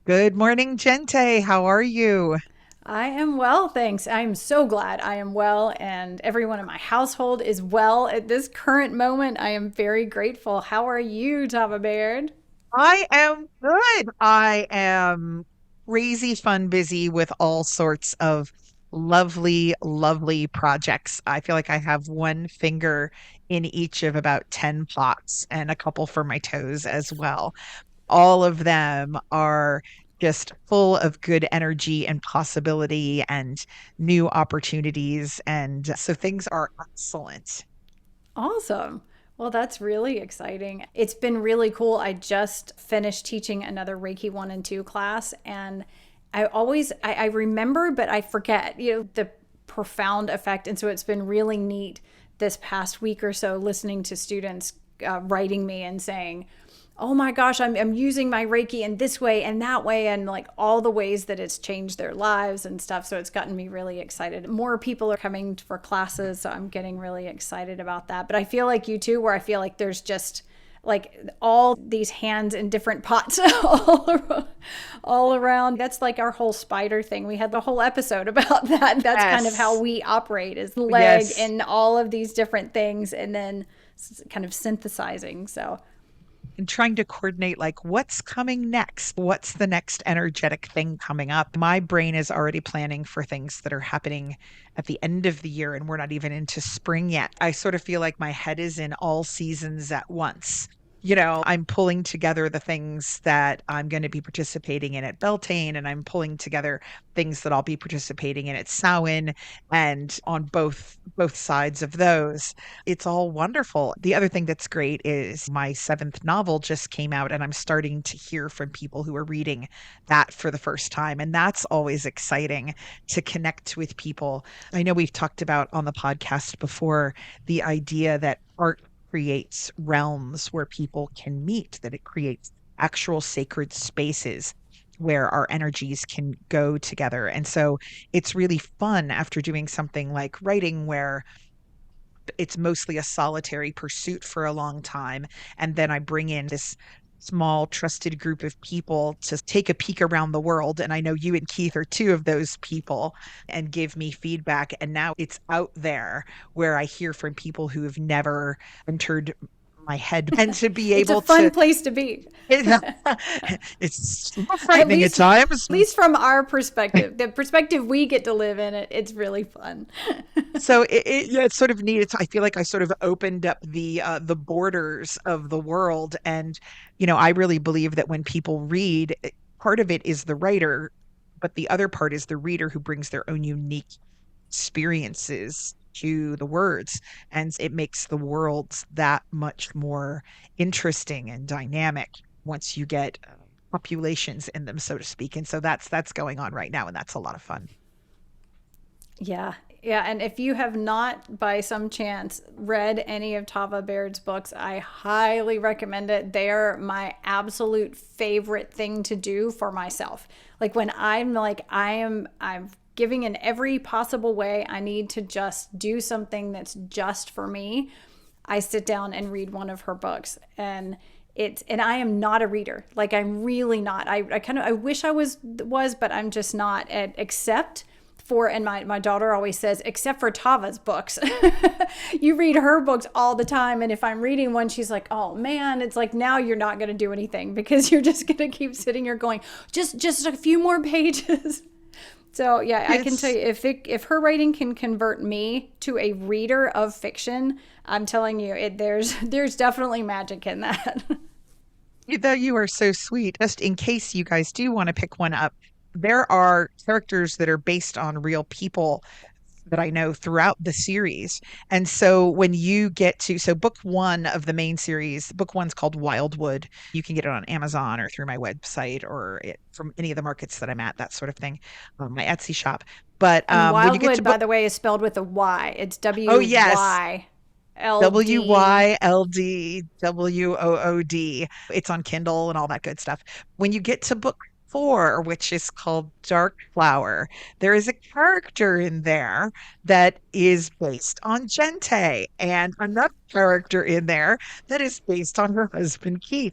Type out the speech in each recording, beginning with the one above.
Good morning, Gente. How are you? I am well, thanks. I'm so glad I am well, and everyone in my household is well at this current moment. I am very grateful. How are you, Tava Baird? I am good. I am crazy fun busy with all sorts of lovely, lovely projects. I feel like I have one finger in each of about 10 pots and a couple for my toes as well. All of them are just full of good energy and possibility and new opportunities. And so things are excellent. Awesome. Well, that's really exciting. It's been really cool. I just finished teaching another Reiki 1 and 2 class, and I remember, but I forget, the profound effect. And so it's been really neat this past week or so listening to students writing me and saying, oh my gosh, I'm using my Reiki in this way and that way, and like all the ways that it's changed their lives and stuff. So it's gotten me really excited. More people are coming for classes, so I'm getting really excited about that. But I feel like you too, where I feel like there's just like all these hands in different pots all around. That's like our whole spider thing. We had the whole episode about that. That's kind of how Yes. we operate, is leg Yes. and all of these different things, and then kind of synthesizing. So And trying to coordinate like what's coming next? What's the next energetic thing coming up? My brain is already planning for things that are happening at the end of the year, and we're not even into spring yet. I sort of feel like my head is in all seasons at once. I'm pulling together the things that I'm going to be participating in at Beltane, and I'm pulling together things that I'll be participating in at Samhain, and on both sides of those. It's all wonderful. The other thing that's great is my seventh novel just came out, and I'm starting to hear from people who are reading that for the first time. And that's always exciting to connect with people. I know we've talked about on the podcast before the idea that art creates realms where people can meet, that it creates actual sacred spaces where our energies can go together. And so it's really fun after doing something like writing where it's mostly a solitary pursuit for a long time. And then I bring in this small, trusted group of people to take a peek around the world. And I know you and Keith are two of those people and give me feedback. And now it's out there where I hear from people who have never entered my head and to be it's a able fun to place to be. it's at frightening at least times. at least from our perspective, the perspective we get to live in, it's really fun. So yeah, it's sort of neat. I feel like I sort of opened up the borders of the world, and I really believe that when people read, part of it is the writer, but the other part is the reader who brings their own unique experiences to the words, and it makes the worlds that much more interesting and dynamic once you get populations in them, so to speak. And so that's going on right now, and that's a lot of fun. Yeah. Yeah, and if you have not by some chance read any of Tava Baird's books, I highly recommend it. They're my absolute favorite thing to do for myself. Like when I'm like I'm giving in every possible way, I need to just do something that's just for me. I sit down and read one of her books, and I am not a reader. Like I'm really not. I kind of I wish I was, but I'm just not. Except for, and my daughter always says, except for Tava's books. You read her books all the time, and if I'm reading one, she's like, oh man, it's like now you're not going to do anything because you're just going to keep sitting here going, just a few more pages. So yeah, I can tell It's you, if her writing can convert me to a reader of fiction, I'm telling you, there's definitely magic in that. Though you are so sweet. Just in case you guys do want to pick one up, there are characters that are based on real people that I know throughout the series. And so when you get to, so book one of the main series, book one's called Wildwood. You can get it on Amazon or through my website or from any of the markets that I'm at, that sort of thing, my Etsy shop. But And when you get to Wildwood, by book, the way, is spelled with a Y. It's oh, W yes, Y L D. Wildwood. It's on Kindle and all that good stuff. When you get to book four, which is called Dark Flower, there is a character in there that is based on Gente, and another character in there that is based on her husband Keith.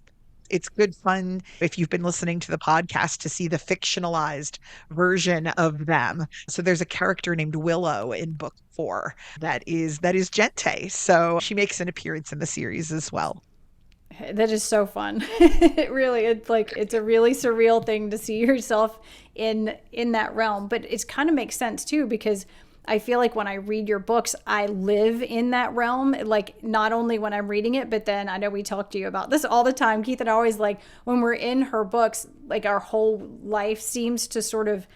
It's good fun if you've been listening to the podcast to see the fictionalized version of them. So there's a character named Willow in book 4 that is Gente. So she makes an appearance in the series as well. That is so fun. It really, it's like it's a really surreal thing to see yourself in that realm. But it kind of makes sense too, because I feel like when I read your books, I live in that realm. Like not only when I'm reading it, but then I know we talk to you about this all the time. Keith and I always like when we're in her books, like our whole life seems to sort of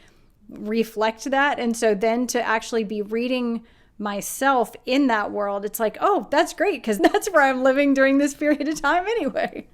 reflect that. And so then to actually be reading myself in that world, it's like, oh, that's great because that's where I'm living during this period of time anyway.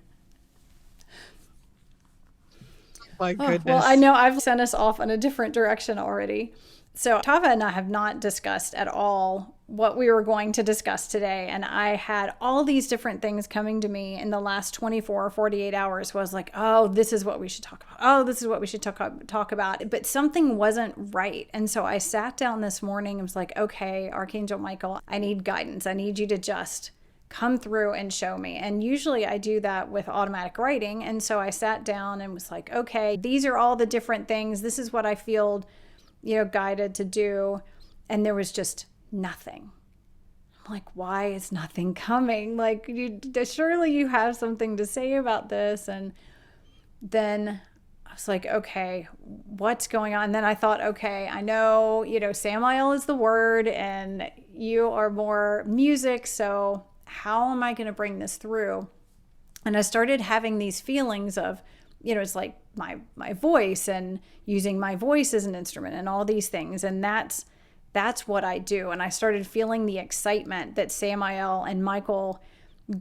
My Oh, well, I goodness. know I've sent us off in a different direction already. So, Tava and I have not discussed at all what we were going to discuss today. And I had all these different things coming to me in the last 24 or 48 hours. Was like, oh, this is what we should talk about. Oh, this is what we should talk about. But something wasn't right. And so I sat down this morning and was like, okay, Archangel Michael, I need guidance. I need you to just come through and show me. And usually I do that with automatic writing. And so I sat down and was like, okay, these are all the different things. This is what I feel, guided to do. And there was just nothing. I'm like, why is nothing coming? Like, surely you have something to say about this. And then I was like, okay, what's going on? And then I thought, okay, I know, Samael is the word and you are more music. So how am I going to bring this through? And I started having these feelings of, it's like my voice and using my voice as an instrument and all these things. And that's what I do. And I started feeling the excitement that Samael and Michael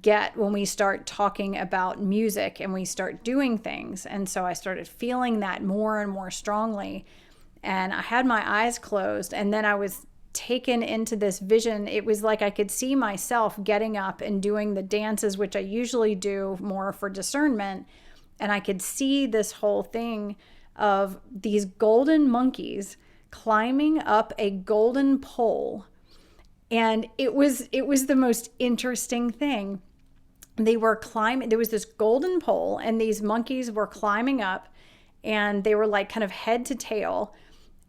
get when we start talking about music and we start doing things. And so I started feeling that more and more strongly. And I had my eyes closed, and then I was taken into this vision. It was like I could see myself getting up and doing the dances, which I usually do more for discernment. And I could see this whole thing of these golden monkeys climbing up a golden pole. And it was the most interesting thing. They were climbing, there was this golden pole, and these monkeys were climbing up, and they were like kind of head to tail.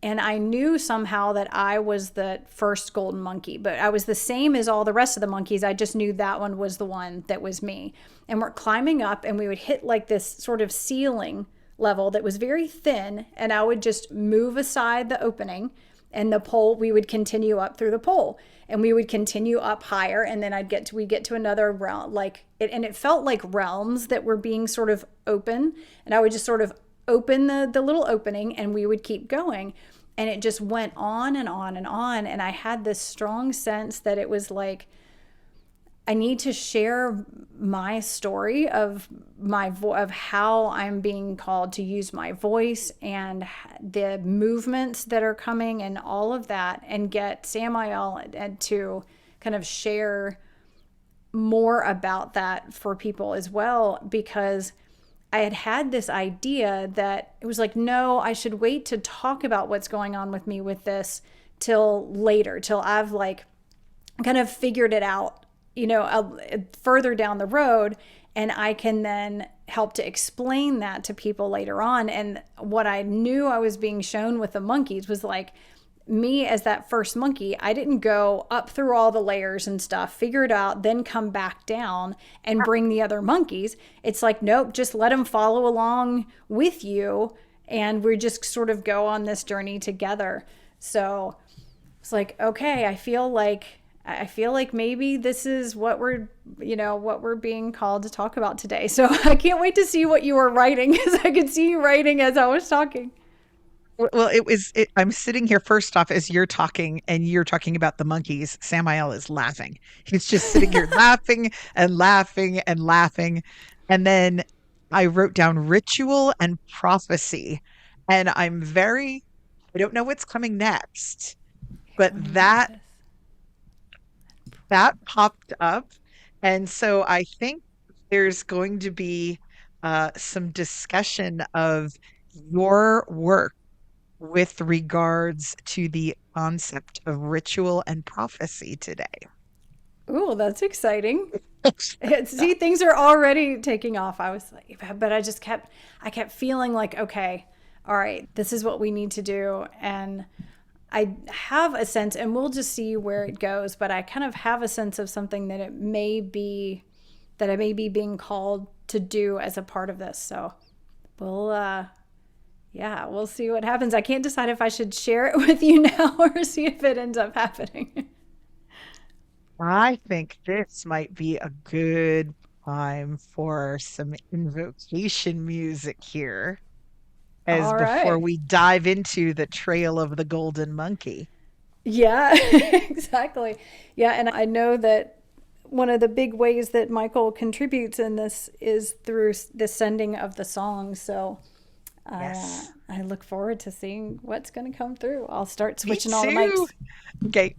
And I knew somehow that I was the first golden monkey, but I was the same as all the rest of the monkeys. I just knew that one was the one that was me. And we're climbing up, and we would hit like this sort of ceiling level that was very thin. And I would just move aside the opening, and the pole, we would continue up through the pole, and we would continue up higher. And then we'd get to another realm, like it, and it felt like realms that were being sort of open. And I would just sort of open the little opening, and we would keep going. And it just went on and on and on. And I had this strong sense that it was like, I need to share my story of of how I'm being called to use my voice and the movements that are coming and all of that, and get Samael and to kind of share more about that for people as well, because I had this idea that it was like, no, I should wait to talk about what's going on with me with this till later, till I've like kind of figured it out, further down the road. And I can then help to explain that to people later on. And what I knew I was being shown with the monkeys was like, me as that first monkey, I didn't go up through all the layers and stuff, figure it out, then come back down and bring the other monkeys. It's like, nope, just let them follow along with you. And we just sort of go on this journey together. So it's like, okay, I feel like maybe this is what we're being called to talk about today. So I can't wait to see what you were writing, because I could see you writing as I was talking. Well, I'm sitting here first off as you're talking and you're talking about the monkeys. Samael is laughing. He's just sitting here laughing and laughing and laughing. And then I wrote down ritual and prophecy. And I don't know what's coming next, but Let me write that this. that popped up. And so I think there's going to be some discussion of your work with regards to the concept of ritual and prophecy today. Ooh, that's exciting. See, things are already taking off. I was like, but I kept feeling like, okay, all right, this is what we need to do. And I have a sense, and we'll just see where it goes, but I kind of have a sense of something that I may be being called to do as a part of this. So we'll, yeah, we'll see what happens. I can't decide if I should share it with you now or see if it ends up happening. I think this might be a good time for some invocation music here, as All before right. we dive into the trail of the golden monkey. Yeah, exactly. Yeah, and I know that one of the big ways that Michael contributes in this is through the sending of the songs. So Yes. I look forward to seeing what's going to come through. I'll start Me switching all the too. mics. Okay.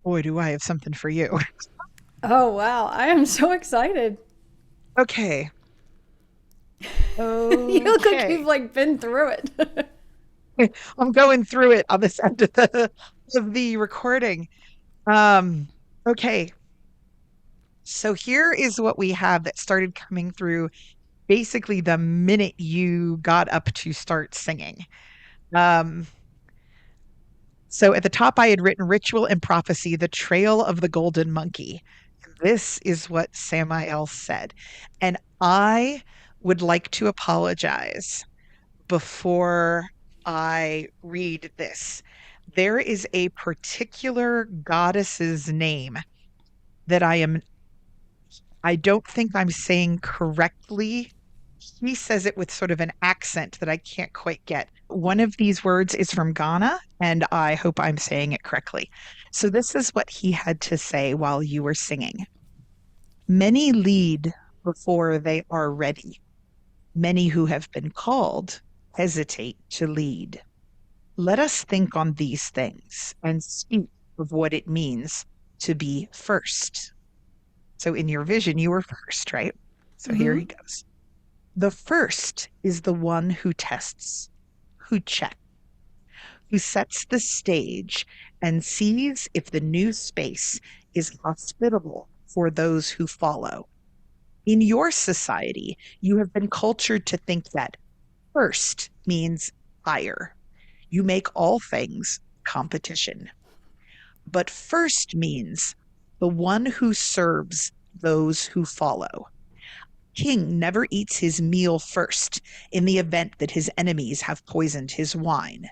Boy, do I have something for you. Oh, wow. I am so excited. Okay. You look like Okay. you've like been through it. I'm going through it on this end of the recording. Um, okay. So here is what we have that started coming through basically the minute you got up to start singing. Um, so at the top, I had written Ritual and Prophecy, the Trail of the Golden Monkey. This is what Samael said. And I would like to apologize before I read this. There is a particular goddess's name that I don't think I'm saying correctly. He says it with sort of an accent that I can't quite get. One of these words is from Ghana, and I hope I'm saying it correctly. So, this is what he had to say while you were singing. Many lead before they are ready. Many who have been called hesitate to lead. Let us think on these things and speak of what it means to be first. So, in your vision, you were first, right? So, here he Mm-hmm. goes. The first is the one who tests, who checks, who sets the stage and sees if the new space is hospitable for those who follow. In your society, you have been cultured to think that first means higher. You make all things competition. But first means the one who serves those who follow. King never eats his meal first in the event that his enemies have poisoned his wine.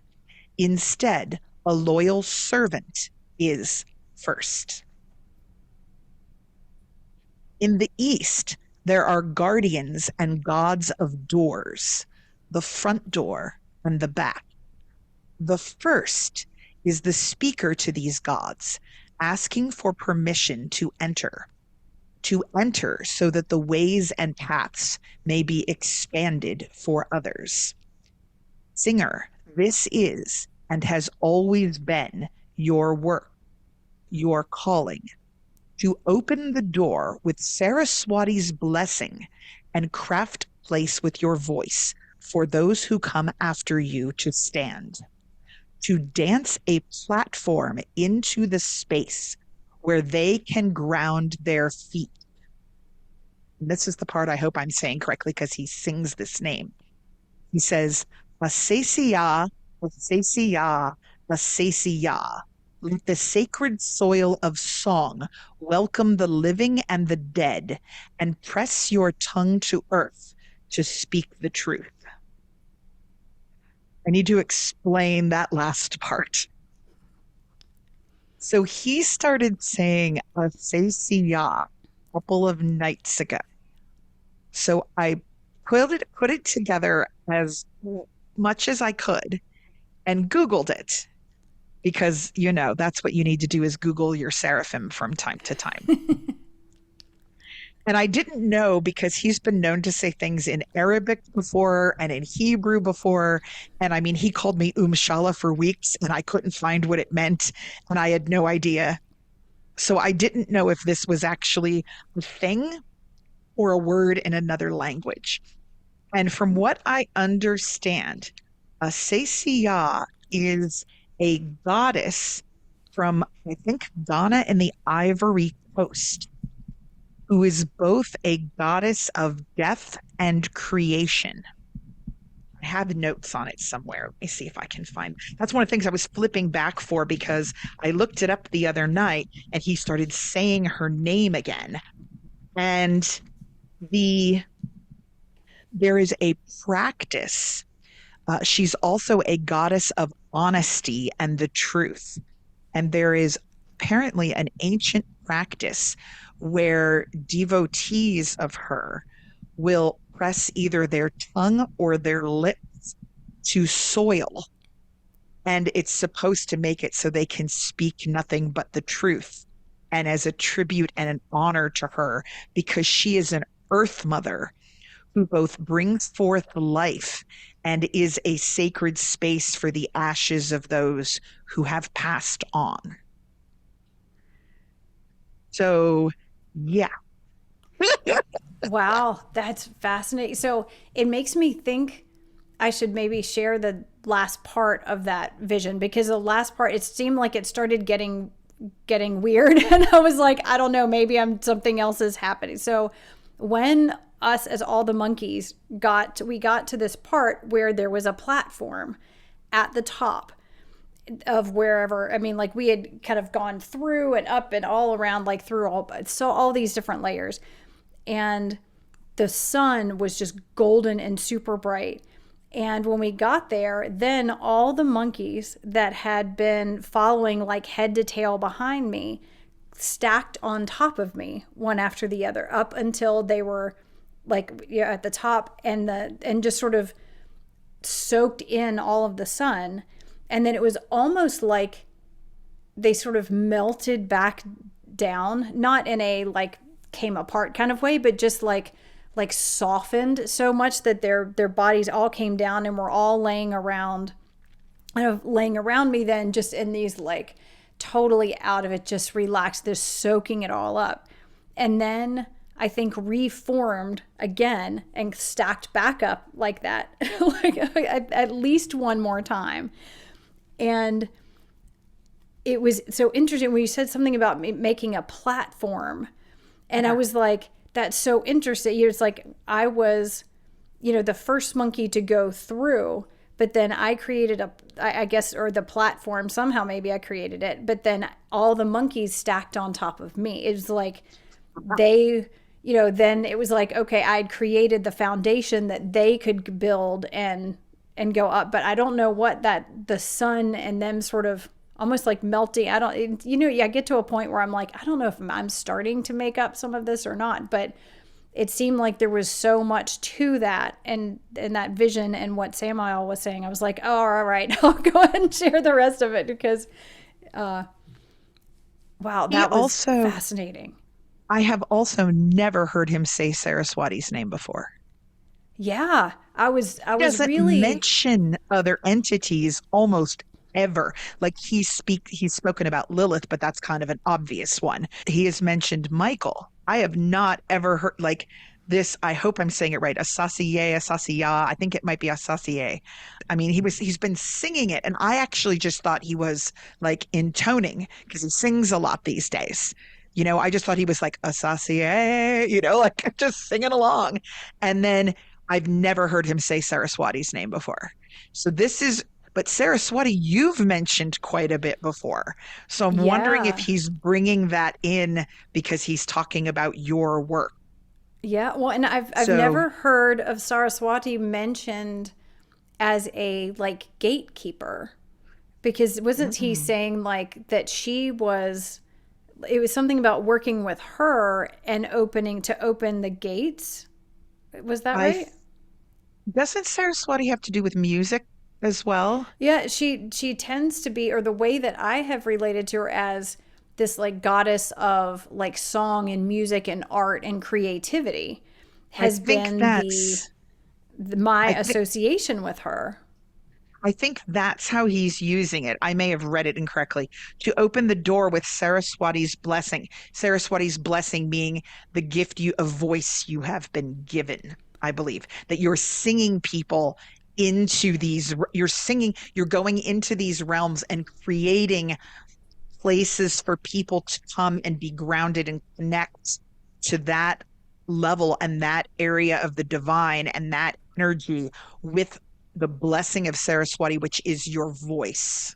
Instead, a loyal servant is first. In the East, there are guardians and gods of doors, the front door and the back. The first is the speaker to these gods, asking for permission to enter so that the ways and paths may be expanded for others. Singer, this is and has always been your work, your calling, to open the door with Saraswati's blessing and craft place with your voice for those who come after you to stand, to dance a platform into the space where they can ground their feet. And this is the part I hope I'm saying correctly because he sings this name. He says, Vasesia, Vasesia, Vasesia. Let the sacred soil of song welcome the living and the dead, and press your tongue to earth to speak the truth. I need to explain that last part. So he started saying Vasesia a couple of nights ago. So I put it together as much as I could and Googled it because, that's what you need to do is Google your seraphim from time to time. And I didn't know because he's been known to say things in Arabic before and in Hebrew before. And I mean, he called me Shala for weeks and I couldn't find what it meant. And I had no idea. So I didn't know if this was actually a thing or a word in another language. And from what I understand, a Seisiya is a goddess from, I think, Ghana and the Ivory Coast, who is both a goddess of death and creation. I have notes on it somewhere. Let me see if I can find. That's one of the things I was flipping back for because I looked it up the other night and he started saying her name again. And there is a practice. She's also a goddess of honesty and the truth. And there is apparently an ancient practice where devotees of her will press either their tongue or their lips to soil. And it's supposed to make it so they can speak nothing but the truth. And as a tribute and an honor to her, because she is an earth mother who both brings forth life and is a sacred space for the ashes of those who have passed on. So Yeah. Wow, that's fascinating. So it makes me think I should maybe share the last part of that vision, because the last part, it seemed like it started getting weird and I was like, I don't know, maybe I'm something else is happening. So when us as all the monkeys we got to this part where there was a platform at the top of wherever, I mean, like we had kind of gone through and up and all around, like through all these different layers, and the sun was just golden and super bright. And when we got there, then all the monkeys that had been following like head to tail behind me stacked on top of me, one after the other, up until they were like, yeah, at the top, and just sort of soaked in all of the sun. And then it was almost like they sort of melted back down, not in a like came apart kind of way, but just like softened so much that their bodies all came down and were all laying around me, then just in these like totally out of it, just relaxed, just soaking it all up. And then I think reformed again and stacked back up like that, like at least one more time. And it was so interesting when you said something about making a platform. And I was like, that's so interesting. It's like I was, the first monkey to go through, but then I created I guess, or the platform, somehow maybe I created it, but then all the monkeys stacked on top of me. It was like they, then it was like, okay, I'd created the foundation that they could build and go up. But I don't know what that, the sun and them sort of almost like melting. I get to a point where I'm like, I don't know if I'm starting to make up some of this or not, but it seemed like there was so much to that, and that vision and what Samael was saying. I was like, oh, all right, I'll go ahead and share the rest of it, because, wow, He that was also, fascinating. I have also never heard him say Saraswati's name before. Yeah, I He was doesn't really, mention other entities almost ever. Like he's spoken about Lilith, but that's kind of an obvious one. He has mentioned Michael. I have not ever heard like this. I hope I'm saying it right. Asasiye, Asasiya. I think it might be Asasiye. I mean, he's been singing it, and I actually just thought he was like intoning because he sings a lot these days. I just thought he was like Asasiye, like just singing along. And then I've never heard him say Saraswati's name before. So but Saraswati, you've mentioned quite a bit before. So I'm wondering if yeah. he's bringing that in because he's talking about your work. Yeah, well, and I've So never heard of Saraswati mentioned as a like gatekeeper, because wasn't he mm, saying like that she was, it was something about working with her and open the gates? Was that I right? doesn't Saraswati have to do with music as well? Yeah, she tends to be, or the way that I have related to her as this like goddess of like song and music and art and creativity, I has think been that's my I think association with her. I think that's how he's using it. I may have read it incorrectly. To open the door with Saraswati's blessing. Saraswati's blessing being the gift of voice you have been given, I believe. That you're singing people you're going into these realms and creating places for people to come and be grounded and connect to that level and that area of the divine and that energy with the blessing of Saraswati, which is your voice.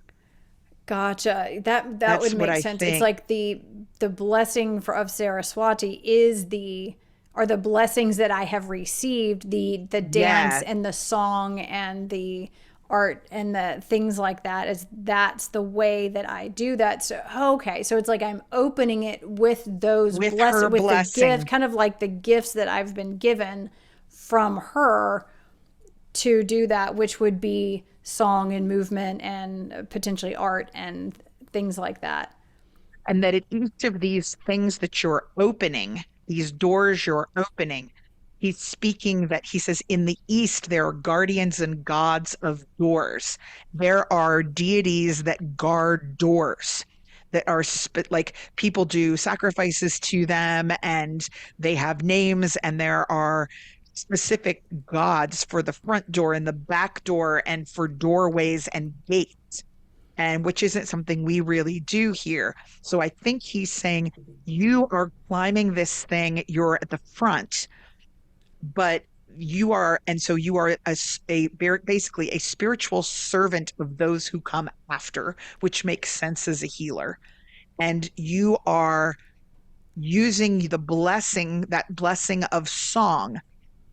Gotcha. That would That's what make I sense. It's think. like the blessing of Saraswati is the are the blessings that I have received, the dance Yeah. and the song and the art and the things like that, is that's the way that I do that. So okay, so it's like I'm opening it with those With her with the gift, blessing. kind of like the gifts that I've been given from her to do that, which would be song and movement and potentially art and things like that. And that at each of these things that you're opening, these doors you're opening, he's speaking that he says in the East, there are guardians and gods of doors. There are deities that guard doors, that are like people do sacrifices to them, and they have names, and there are specific gods for the front door and the back door and for doorways and gates, and which isn't something we really do here. So I think he's saying you are climbing this thing, you're at the front, but you are, and so you are basically a spiritual servant of those who come after, which makes sense as a healer. And you are using the blessing, that blessing of song,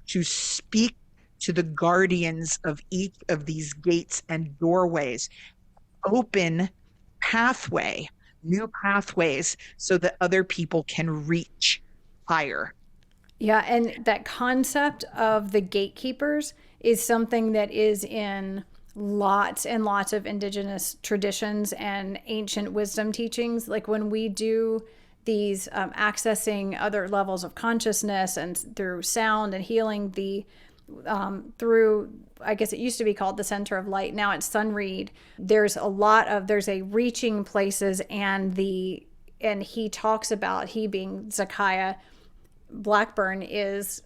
to speak to the guardians of each of these gates and doorways, open pathway, new pathways, so that other people can reach higher. Yeah, and that concept of the gatekeepers is something that is in lots and lots of indigenous traditions and ancient wisdom teachings. Like when we do these accessing other levels of consciousness and through sound and healing the through, I guess it used to be called the center of light, now it's sunread. There's a reaching places, and he talks about, he being Zakaya Blackburn, is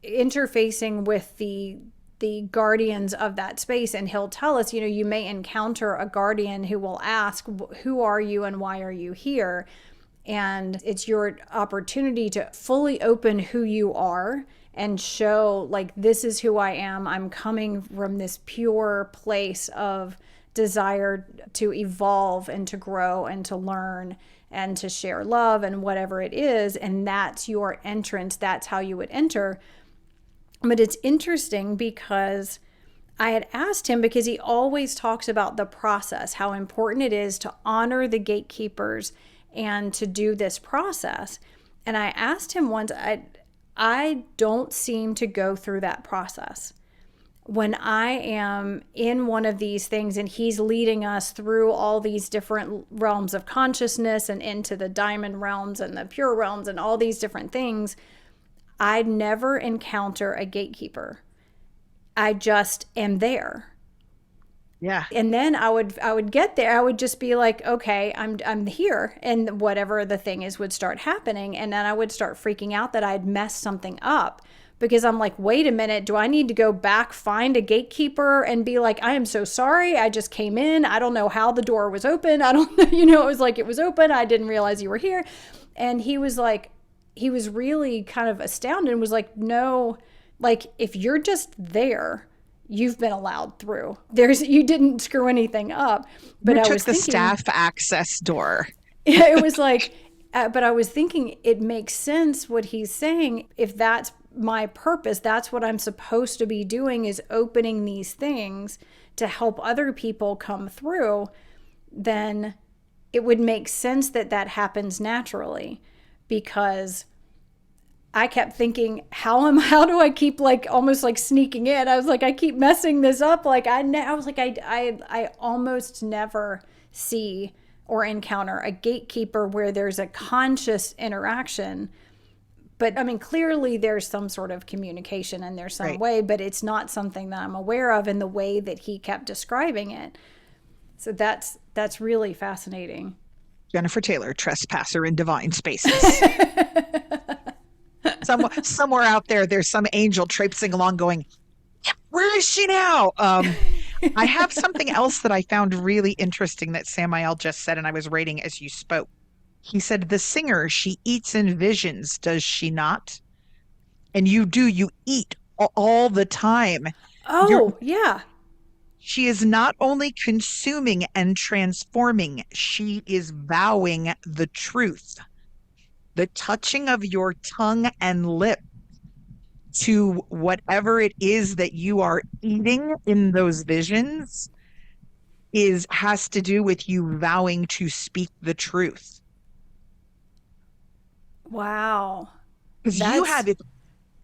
interfacing with the guardians of that space, and he'll tell us, you may encounter a guardian who will ask, who are you and why are you here? And it's your opportunity to fully open who you are and show, like, this is who I am. I'm coming from this pure place of desire to evolve and to grow and to learn and to share love and whatever it is. And that's your entrance. That's how you would enter. But it's interesting because I had asked him, because he always talks about the process, how important it is to honor the gatekeepers and to do this process. And I asked him once, I don't seem to go through that process. When I am in one of these things and he's leading us through all these different realms of consciousness and into the diamond realms and the pure realms and all these different things, I never encounter a gatekeeper. I just am there. Yeah. And then I would get there. I would just be like, okay, I'm here, and whatever the thing is would start happening, and then I would start freaking out that I'd messed something up, because I'm like, wait a minute, do I need to go back, find a gatekeeper and be like, I am so sorry, I just came in, I don't know how the door was open, I don't know, it was like, it was open, I didn't realize you were here. And he was like, he was really kind of astounded and was like, no, like, if you're just there, you've been allowed through. You didn't screw anything up. But You I took was the thinking, staff access door. it was like, but I was thinking it makes sense what he's saying. If that's my purpose, that's what I'm supposed to be doing, is opening these things to help other people come through, then it would make sense that that happens naturally. Because I kept thinking, how do I keep, like, almost like sneaking in? I was like, I keep messing this up. Like I was like, I almost never see or encounter a gatekeeper where there's a conscious interaction. But I mean, clearly there's some sort of communication and there's some Right. way, but it's not something that I'm aware of in the way that he kept describing it. So that's really fascinating. Jennifer Taylor, trespasser in divine spaces. Somewhere out there, there's some angel traipsing along going, where is she now? I have something else that I found really interesting that Samael just said, and I was writing as you spoke. He said, the singer, she eats in visions, does she not? And you do, you eat all the time. Oh, yeah. She is not only consuming and transforming, she is vowing the truth. The touching of your tongue and lip to whatever it is that you are eating in those visions has to do with you vowing to speak the truth. Wow. Because you That's have it,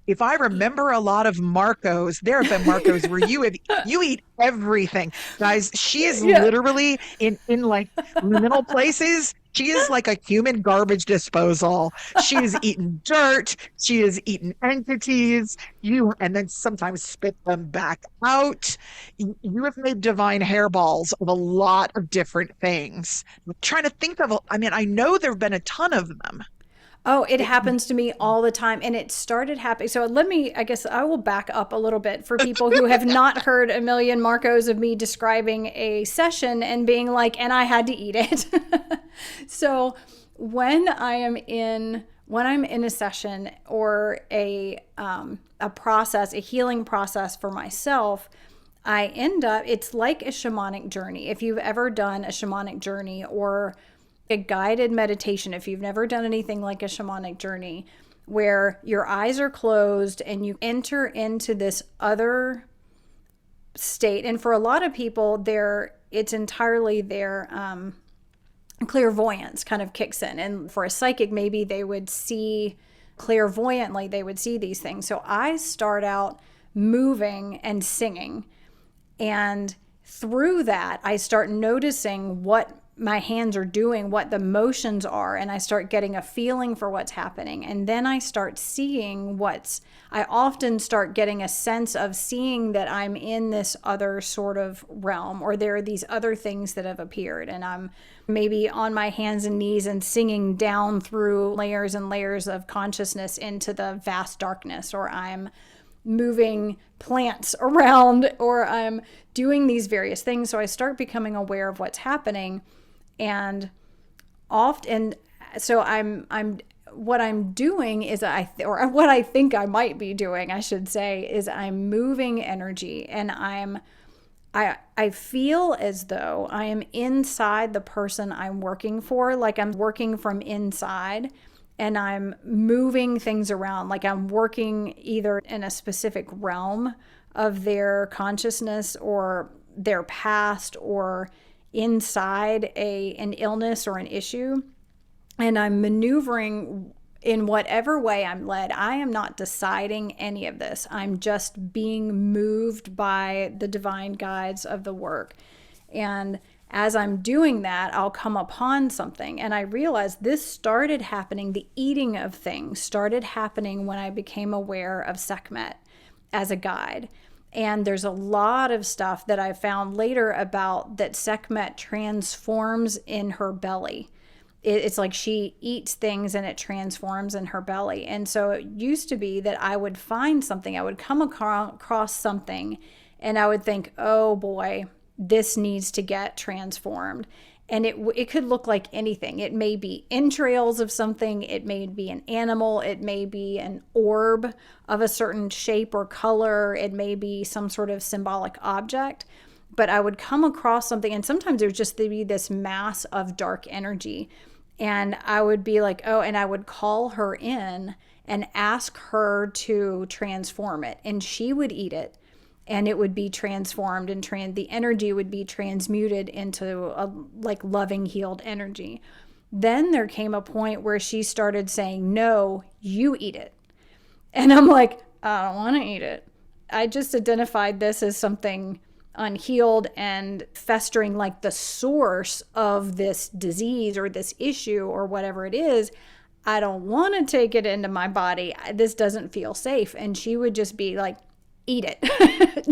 if I remember a lot of Marcos, there have been Marcos where you eat everything. Guys, she is Yeah. literally in like liminal places. She is like a human garbage disposal. She has eaten dirt. She has eaten entities. You and then sometimes spit them back out. You have made divine hairballs of a lot of different things. I'm trying to think of, I mean, I know there have been a ton of them. Oh, it It, happens to me all the time. And it started happening. So let me, I guess I will back up a little bit for people who have not heard a million Marcos of me describing a session and being like, and I had to eat it. So when I'm in a session or a process, a healing process for myself, I end up, it's like a shamanic journey. If you've ever done a shamanic journey or a guided meditation, if you've never done anything like a shamanic journey, where your eyes are closed and you enter into this other state. And for a lot of people, it's entirely their clairvoyance kind of kicks in. And for a psychic, maybe they would see clairvoyantly, they would see these things. So I start out moving and singing. And through that, I start noticing what my hands are doing, what the motions are, and I start getting a feeling for what's happening. And then I start seeing I often start getting a sense of seeing that I'm in this other sort of realm, or there are these other things that have appeared. And I'm maybe on my hands and knees and singing down through layers and layers of consciousness into the vast darkness, or I'm moving plants around, or I'm doing these various things. So I start becoming aware of what's happening. And often, so what I'm doing is or what I think I might be doing, I should say, is I'm moving energy, and I feel as though I am inside the person I'm working for, like I'm working from inside, and I'm moving things around, like I'm working either in a specific realm of their consciousness or their past, or inside an illness or an issue, and I'm maneuvering in whatever way I'm led. I am not deciding any of this. I'm just being moved by the divine guides of the work. And as I'm doing that, I'll come upon something, and I realize this started happening, the eating of things started happening when I became aware of Sekhmet as a guide. And there's a lot of stuff that I found later about that Sekhmet transforms in her belly. It's like she eats things and it transforms in her belly. And so it used to be that I would find something, I would come across something, and I would think, oh boy, this needs to get transformed. And it could look like anything. It may be entrails of something. It may be an animal. It may be an orb of a certain shape or color. It may be some sort of symbolic object. But I would come across something, and sometimes there would just be this mass of dark energy. And I would be like, oh, and I would call her in and ask her to transform it. And she would eat it. And it would be transformed, and the energy would be transmuted into a like loving, healed energy. Then there came a point where she started saying, no, you eat it. And I'm like, I don't want to eat it. I just identified this as something unhealed and festering, like the source of this disease or this issue or whatever it is. I don't want to take it into my body. This doesn't feel safe. And she would just be like, eat it.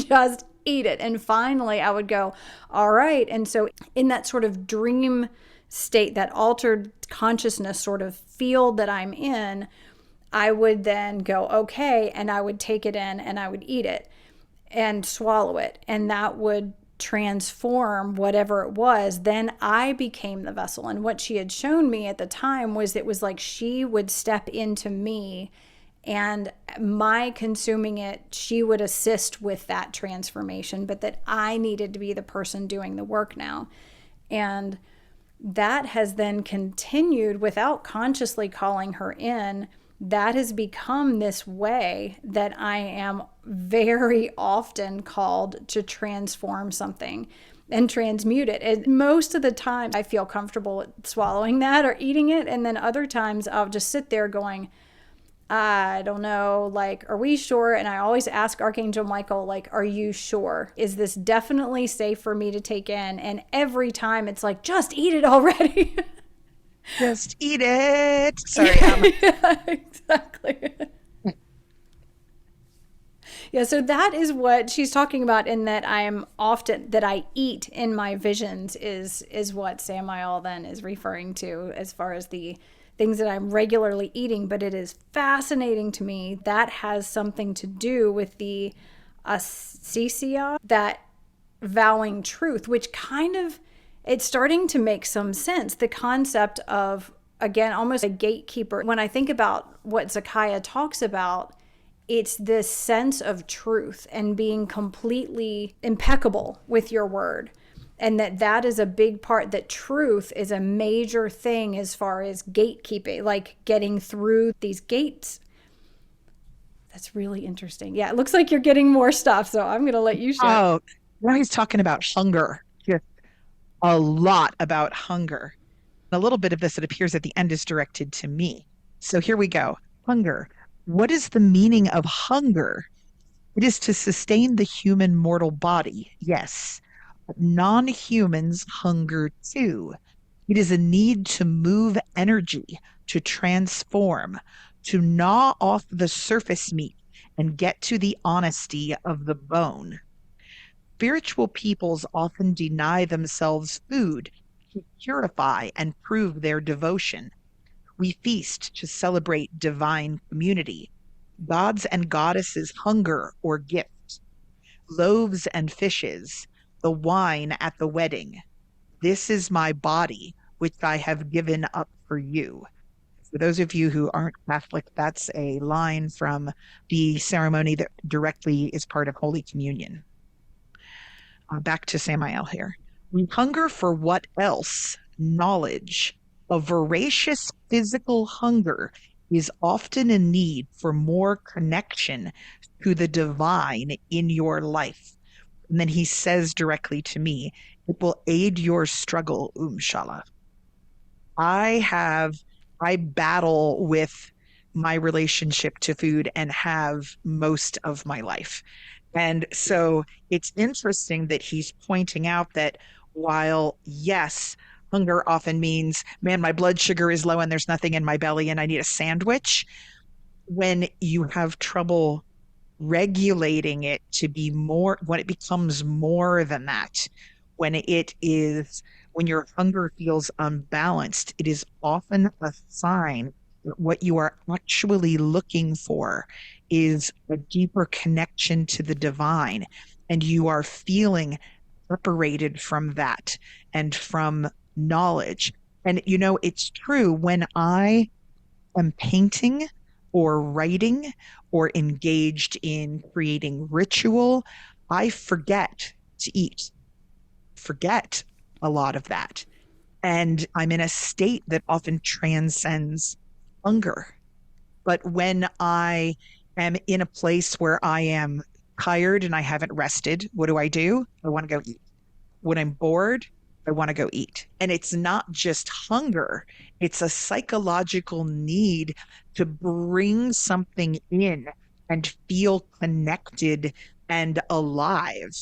Just eat it. And finally I would go, all right. And so in that sort of dream state, that altered consciousness sort of field that I'm in, I would then go, okay. And I would take it in and I would eat it and swallow it. And that would transform whatever it was. Then I became the vessel. And what she had shown me at the time was it was like she would step into me, and my consuming it, she would assist with that transformation, but that I needed to be the person doing the work now. And that has then continued without consciously calling her in. That has become this way that I am very often called to transform something and transmute it. And most of the time I feel comfortable swallowing that or eating it. And then other times I'll just sit there going, I don't know, like, are we sure? And I always ask Archangel Michael, like, are you sure? Is this definitely safe for me to take in? And every time it's like, just eat it already. Just eat it. Sorry. Yeah, exactly. Yeah, so that is what she's talking about in that I eat in my visions is what Samael then is referring to as far as the things that I'm regularly eating. But it is fascinating to me that has something to do with the acesia, that vowing truth, which kind of it's starting to make some sense. The concept of, again, almost a gatekeeper. When I think about what Zakaya talks about, it's this sense of truth and being completely impeccable with your word, and that is a big part, that truth is a major thing as far as gatekeeping, like getting through these gates. That's really interesting. Yeah, it looks like you're getting more stuff, so I'm going to let you share. Oh, now he's talking about hunger. Just a lot about hunger. A little bit of this, it appears at the end, is directed to me. So here we go. Hunger. What is the meaning of hunger? It is to sustain the human mortal body. Yes. But non-humans hunger too. It is a need to move energy, to transform, to gnaw off the surface meat and get to the honesty of the bone. Spiritual peoples often deny themselves food to purify and prove their devotion. We feast to celebrate divine community. Gods and goddesses hunger or gift. Loaves and fishes, the wine at the wedding. This is my body, which I have given up for you. For those of you who aren't Catholic, that's a line from the ceremony that directly is part of Holy Communion. Back to Samael here. We hunger for what else? Knowledge. A voracious physical hunger is often a need for more connection to the divine in your life. And then he says directly to me, it will aid your struggle, Shala. I have, I battle with my relationship to food and have most of my life. And so it's interesting that he's pointing out that while, yes, hunger often means, man, my blood sugar is low and there's nothing in my belly and I need a sandwich, when you have trouble regulating it to be more, when it becomes more than that, when it is, when your hunger feels unbalanced, it is often a sign that what you are actually looking for is a deeper connection to the divine. And you are feeling separated from that and from knowledge. And, you know, it's true when I am painting or writing or engaged in creating ritual, I forget to eat, forget a lot of that. And I'm in a state that often transcends hunger. But when I am in a place where I am tired and I haven't rested, what do? I want to go eat. When I'm bored, I want to go eat. And it's not just hunger, it's a psychological need to bring something in and feel connected and alive,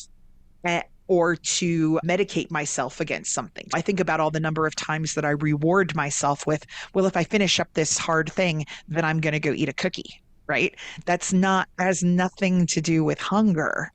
or to medicate myself against something. I think about all the number of times that I reward myself with, well, if I finish up this hard thing, then I'm going to go eat a cookie, right? That's not, has nothing to do with hunger.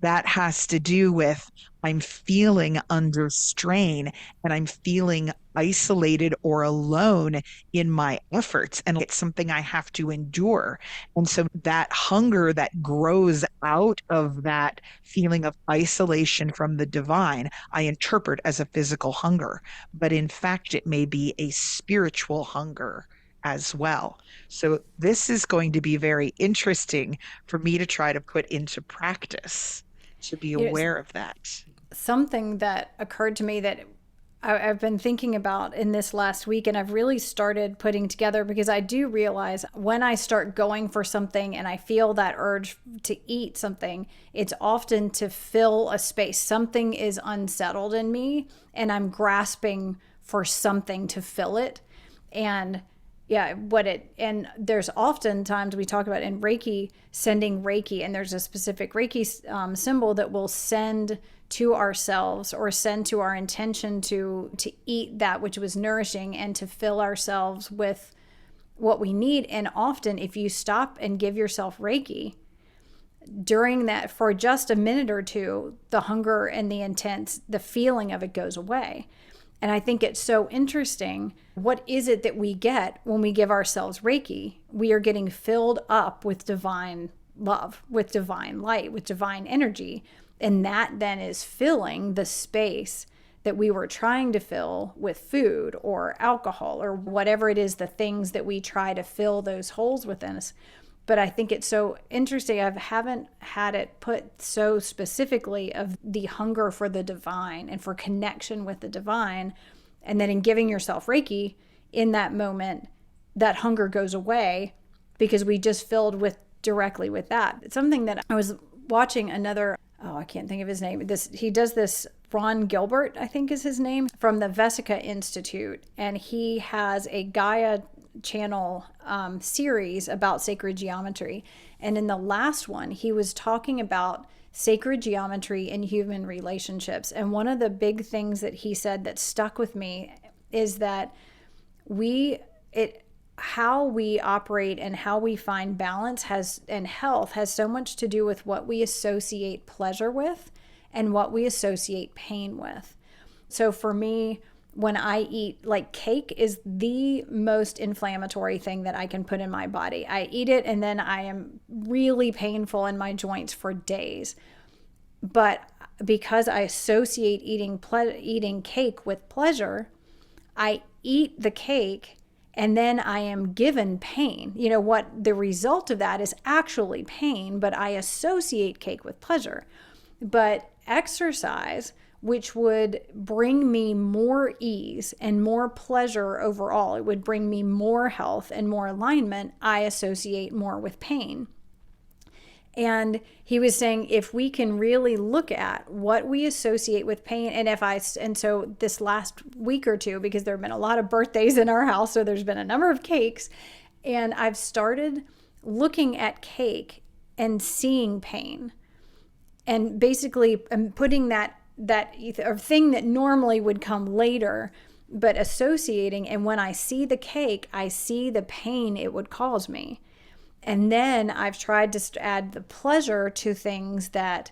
That has to do with I'm feeling under strain and I'm feeling isolated or alone in my efforts. And it's something I have to endure. And so that hunger that grows out of that feeling of isolation from the divine, I interpret as a physical hunger. But in fact, it may be a spiritual hunger as well. So this is going to be very interesting for me to try to put into practice, to be Here's aware of that. something that occurred to me that I've been thinking about in this last week, and I've really started putting together, because I do realize when I start going for something and I feel that urge to eat something, it's often to fill a space. Something is unsettled in me and I'm grasping for something to fill it. And Yeah, and there's often times we talk about in Reiki, sending Reiki, and there's a specific Reiki symbol that will send to ourselves or send to our intention to eat that which was nourishing and to fill ourselves with what we need. And often, if you stop and give yourself Reiki during that for just a minute or two, the hunger and the intense, the feeling of it goes away. And I think it's so interesting. What is it that we get when we give ourselves Reiki? We are getting filled up with divine love, with divine light, with divine energy. And that then is filling the space that we were trying to fill with food or alcohol or whatever it is, the things that we try to fill those holes within us. But I think it's so interesting. I haven't had it put so specifically of the hunger for the divine and for connection with the divine. And then in giving yourself Reiki in that moment, that hunger goes away because we just filled with directly with that. It's something that I was watching another, oh, I can't think of his name. He does this, Ron Gilbert, I think is his name, from the Vesica Institute. And he has a Gaia channel series about sacred geometry. And in the last one, he was talking about sacred geometry in human relationships. And one of the big things that he said that stuck with me is that how we operate and how we find balance and health has so much to do with what we associate pleasure with and what we associate pain with. So for me, when I eat, like, cake is the most inflammatory thing that I can put in my body. I eat it and then I am really painful in my joints for days. But because I associate eating cake with pleasure, I eat the cake and then I am given pain. You know what? The result of that is actually pain, but I associate cake with pleasure. But exercise, which would bring me more ease and more pleasure overall, it would bring me more health and more alignment, I associate more with pain. And he was saying if we can really look at what we associate with pain, and so this last week or two, because there have been a lot of birthdays in our house, so there's been a number of cakes, and I've started looking at cake and seeing pain, and basically I'm putting that thing that normally would come later, but associating, and when I see the cake, I see the pain it would cause me. And then I've tried to add the pleasure to things that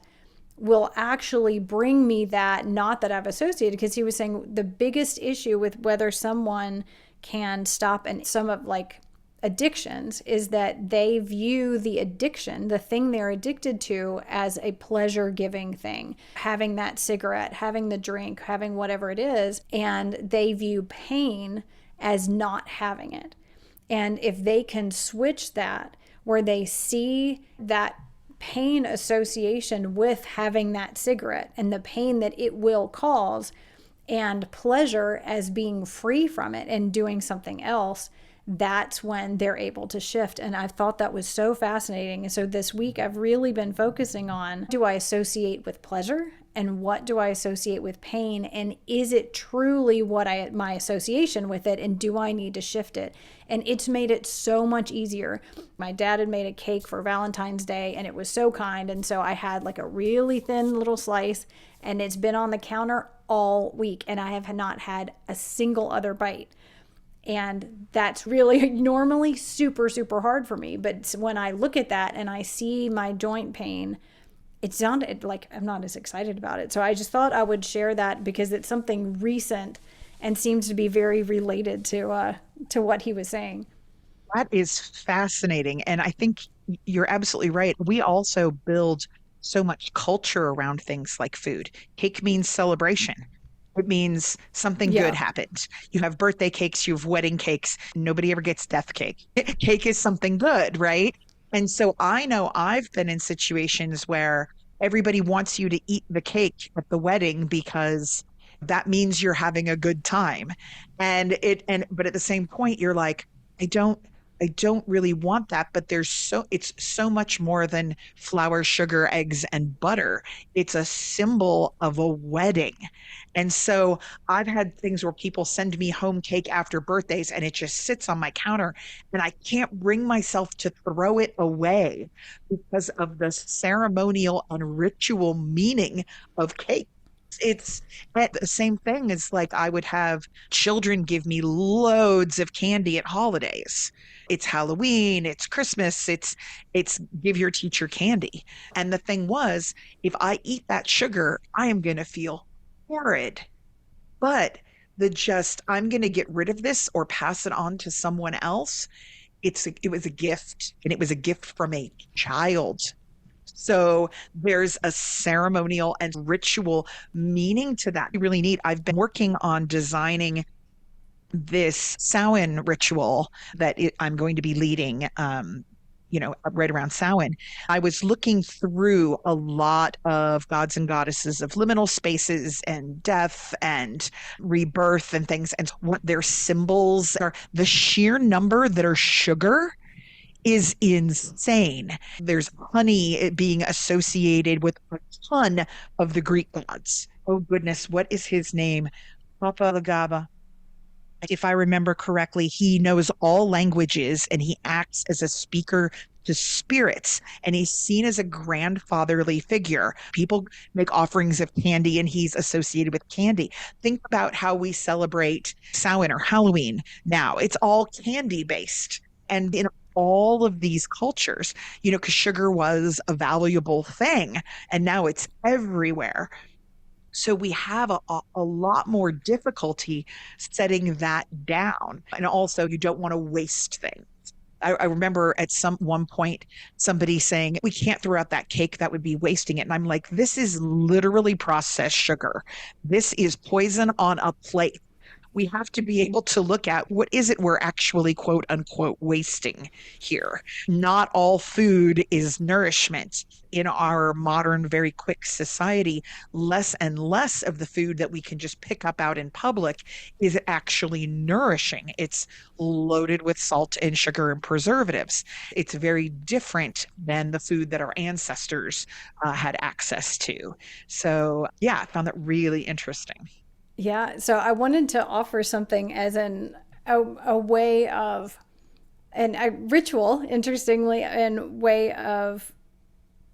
will actually bring me that, not that I've associated, because he was saying the biggest issue with whether someone can stop and some of like addictions is that they view the addiction, the thing they're addicted to, as a pleasure-giving thing. Having that cigarette, having the drink, having whatever it is, and they view pain as not having it. And if they can switch that, where they see that pain association with having that cigarette and the pain that it will cause, and pleasure as being free from it and doing something else, that's when they're able to shift. And I thought that was so fascinating. And so this week I've really been focusing on, do I associate with pleasure and what do I associate with pain? And is it truly my association with it? And do I need to shift it? And it's made it so much easier. My dad had made a cake for Valentine's Day and it was so kind. And so I had like a really thin little slice and it's been on the counter all week and I have not had a single other bite. And that's really normally super, super hard for me. But when I look at that and I see my joint pain, it sounded like I'm not as excited about it. So I just thought I would share that because it's something recent and seems to be very related to what he was saying. That is fascinating. And I think you're absolutely right. We also build so much culture around things like food. Cake means celebration. It means something good Yeah. happened. You have birthday cakes, you have wedding cakes. Nobody ever gets death cake. Cake is something good, right? And so I know I've been in situations where everybody wants you to eat the cake at the wedding because that means you're having a good time. But at the same point, you're like, I don't I don't really want that, but it's so much more than flour, sugar, eggs, and butter. It's a symbol of a wedding. And so I've had things where people send me home cake after birthdays and it just sits on my counter and I can't bring myself to throw it away because of the ceremonial and ritual meaning of cake. It's the same thing as like I would have children give me loads of candy at holidays. It's Halloween, it's Christmas, it's give your teacher candy. And the thing was, if I eat that sugar, I am going to feel horrid. But the just I'm going to get rid of this or pass it on to someone else, it was a gift, and it was a gift from a child. So there's a ceremonial and ritual meaning to that. Really neat. I've been working on designing this Samhain ritual I'm going to be leading. Right around Samhain, I was looking through a lot of gods and goddesses of liminal spaces and death and rebirth and things, and what their symbols are. The sheer number that are sugar is insane. There's honey being associated with a ton of the Greek gods. Oh goodness, what is his name? Papa Lagaba. If I remember correctly, he knows all languages and he acts as a speaker to spirits, and he's seen as a grandfatherly figure. People make offerings of candy and he's associated with candy. Think about how we celebrate Samhain or Halloween now. It's all candy based. And in all of these cultures, because sugar was a valuable thing and now it's everywhere. So we have a lot more difficulty setting that down. And also, you don't want to waste things. I remember at one point somebody saying, we can't throw out that cake, that would be wasting it. And I'm like, this is literally processed sugar. This is poison on a plate. We have to be able to look at what is it we're actually quote unquote wasting here. Not all food is nourishment. In our modern, very quick society, less and less of the food that we can just pick up out in public is actually nourishing. It's loaded with salt and sugar and preservatives. It's very different than the food that our ancestors had access to. So, yeah, I found that really interesting. Yeah, so I wanted to offer something as a way of a ritual, interestingly, and way of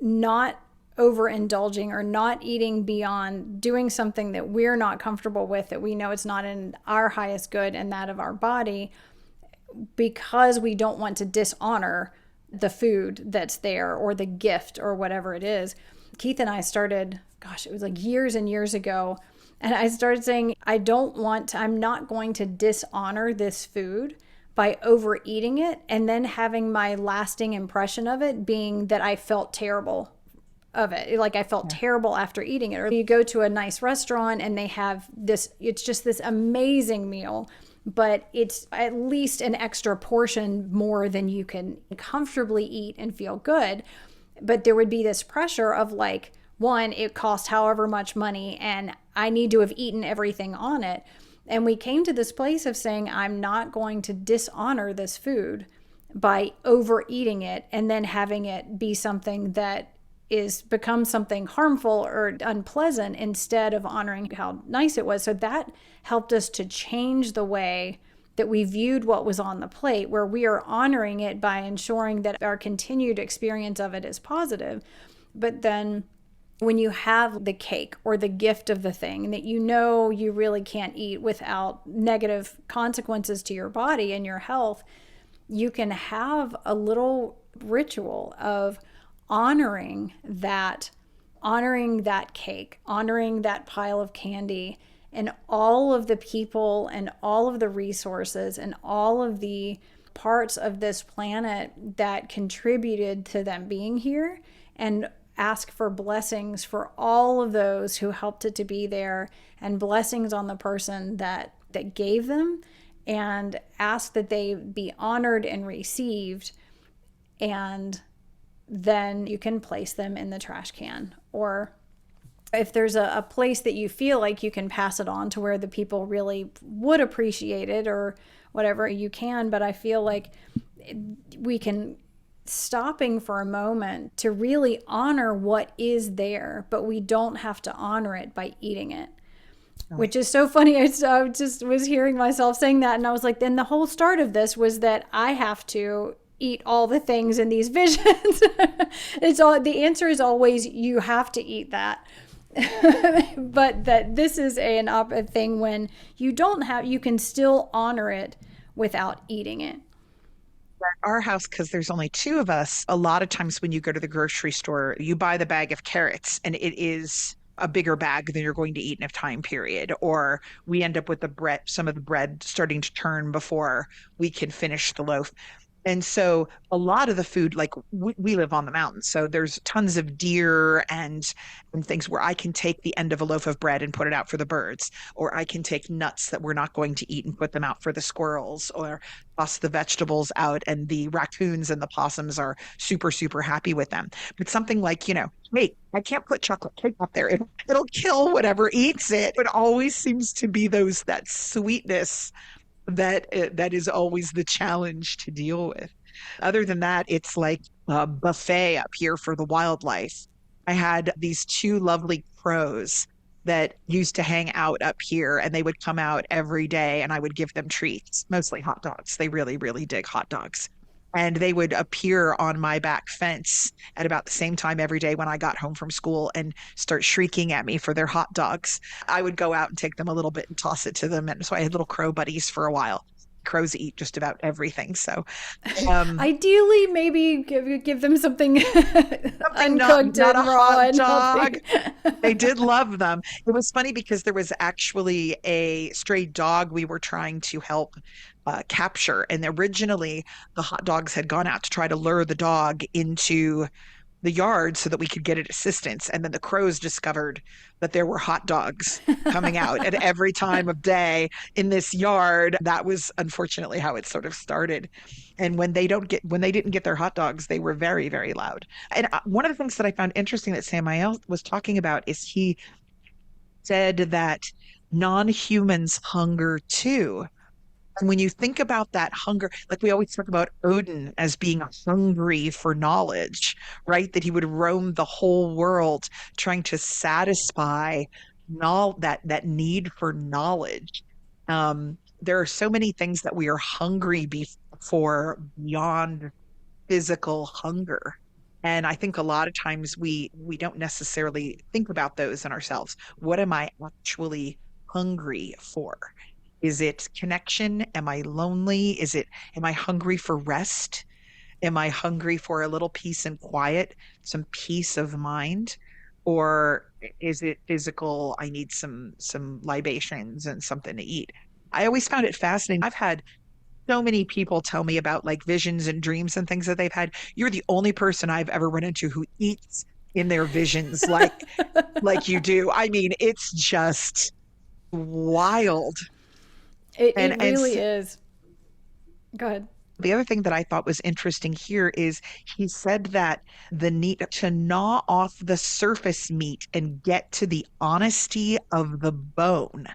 not overindulging or not eating beyond, doing something that we're not comfortable with, that we know it's not in our highest good and that of our body, because we don't want to dishonor the food that's there or the gift or whatever it is. Keith and I started, gosh, it was like years and years ago. And I started saying, I'm not going to dishonor this food by overeating it and then having my lasting impression of it being that I felt terrible of it. Like I felt terrible after eating it. Or you go to a nice restaurant and they have this, it's just this amazing meal, but it's at least an extra portion more than you can comfortably eat and feel good. But there would be this pressure of like, one, it cost however much money and I need to have eaten everything on it. And we came to this place of saying, I'm not going to dishonor this food by overeating it and then having it be something that is become something harmful or unpleasant instead of honoring how nice it was. So that helped us to change the way that we viewed what was on the plate, where we are honoring it by ensuring that our continued experience of it is positive. But then when you have the cake or the gift of the thing that you know you really can't eat without negative consequences to your body and your health, you can have a little ritual of honoring that cake, honoring that pile of candy, and all of the people and all of the resources and all of the parts of this planet that contributed to them being here, and ask for blessings for all of those who helped it to be there, and blessings on the person that gave them, and ask that they be honored and received. And then you can place them in the trash can. Or if there's a place that you feel like you can pass it on to where the people really would appreciate it or whatever, you can. But I feel like we can stopping for a moment to really honor what is there, but we don't have to honor it by eating it. Right. Which is so funny. I just was hearing myself saying that, and I was like, then the whole start of this was that I have to eat all the things in these visions. It's all, the answer is always you have to eat that. But that this is a thing when you don't have, you can still honor it without eating it. Our house, because there's only two of us, a lot of times when you go to the grocery store, you buy the bag of carrots and it is a bigger bag than you're going to eat in a time period. Or we end up with the bread, some of the bread starting to turn before we can finish the loaf. And so a lot of the food, like we live on the mountain, so there's tons of deer and things where I can take the end of a loaf of bread and put it out for the birds, or I can take nuts that we're not going to eat and put them out for the squirrels, or toss the vegetables out, and the raccoons and the possums are super, super happy with them. But something like, hey, I can't put chocolate cake up there. It'll kill whatever eats it. It always seems to be that sweetness that is always the challenge to deal with. Other than that, it's like a buffet up here for the wildlife. I had these two lovely crows that used to hang out up here, and they would come out every day, and I would give them treats, mostly hot dogs. They really, really dig hot dogs. And they would appear on my back fence at about the same time every day when I got home from school and start shrieking at me for their hot dogs. I would go out and take them a little bit and toss it to them. And so I had little crow buddies for a while. Crows eat just about everything. So, um, Ideally, maybe give them something something uncooked not a and raw hot and dog. healthy. They did love them. It was funny because there was actually a stray dog we were trying to help capture. And originally, the hot dogs had gone out to try to lure the dog into the yard so that we could get it assistance. And then the crows discovered that there were hot dogs coming out at every time of day in this yard. That was unfortunately how it sort of started. And when they didn't get their hot dogs, they were very, very loud. And one of the things that I found interesting that Samael was talking about is he said that non-humans hunger too. And when you think about that hunger, like we always talk about Odin as being hungry for knowledge, right? That he would roam the whole world trying to satisfy that need for knowledge. There are so many things that we are hungry for beyond physical hunger. And I think a lot of times we don't necessarily think about those in ourselves. What am I actually hungry for? Is it connection? Am I lonely? Am I hungry for rest? Am I hungry for a little peace and quiet, some peace of mind? Or is it physical? I need some libations and something to eat. I always found it fascinating. I've had so many people tell me about like visions and dreams and things that they've had. You're the only person I've ever run into who eats in their visions like you do. I mean, it's just wild. It And really is. Go ahead. the other thing that I thought was interesting here is he said that the need to gnaw off the surface meat and get to the honesty of the bone.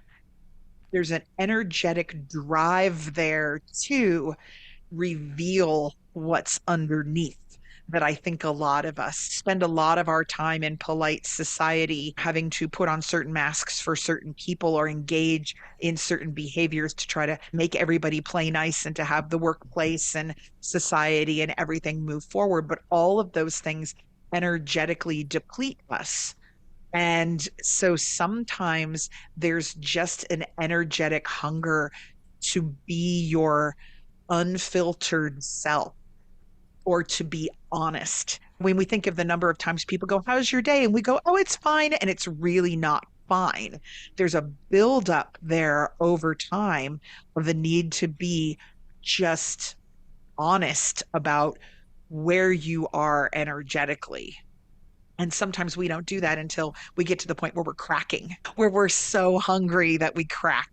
There's an energetic drive there to reveal what's underneath. That I think a lot of us spend a lot of our time in polite society having to put on certain masks for certain people or engage in certain behaviors to try to make everybody play nice and to have the workplace and society and everything move forward. But all of those things energetically deplete us. And so sometimes there's just an energetic hunger to be your unfiltered self or to be honest. When we think of the number of times people go, "How's your day?" And we go, "Oh, it's fine." And it's really not fine. There's a buildup there over time of the need to be just honest about where you are energetically. And sometimes we don't do that until we get to the point where we're cracking, where we're so hungry that we crack.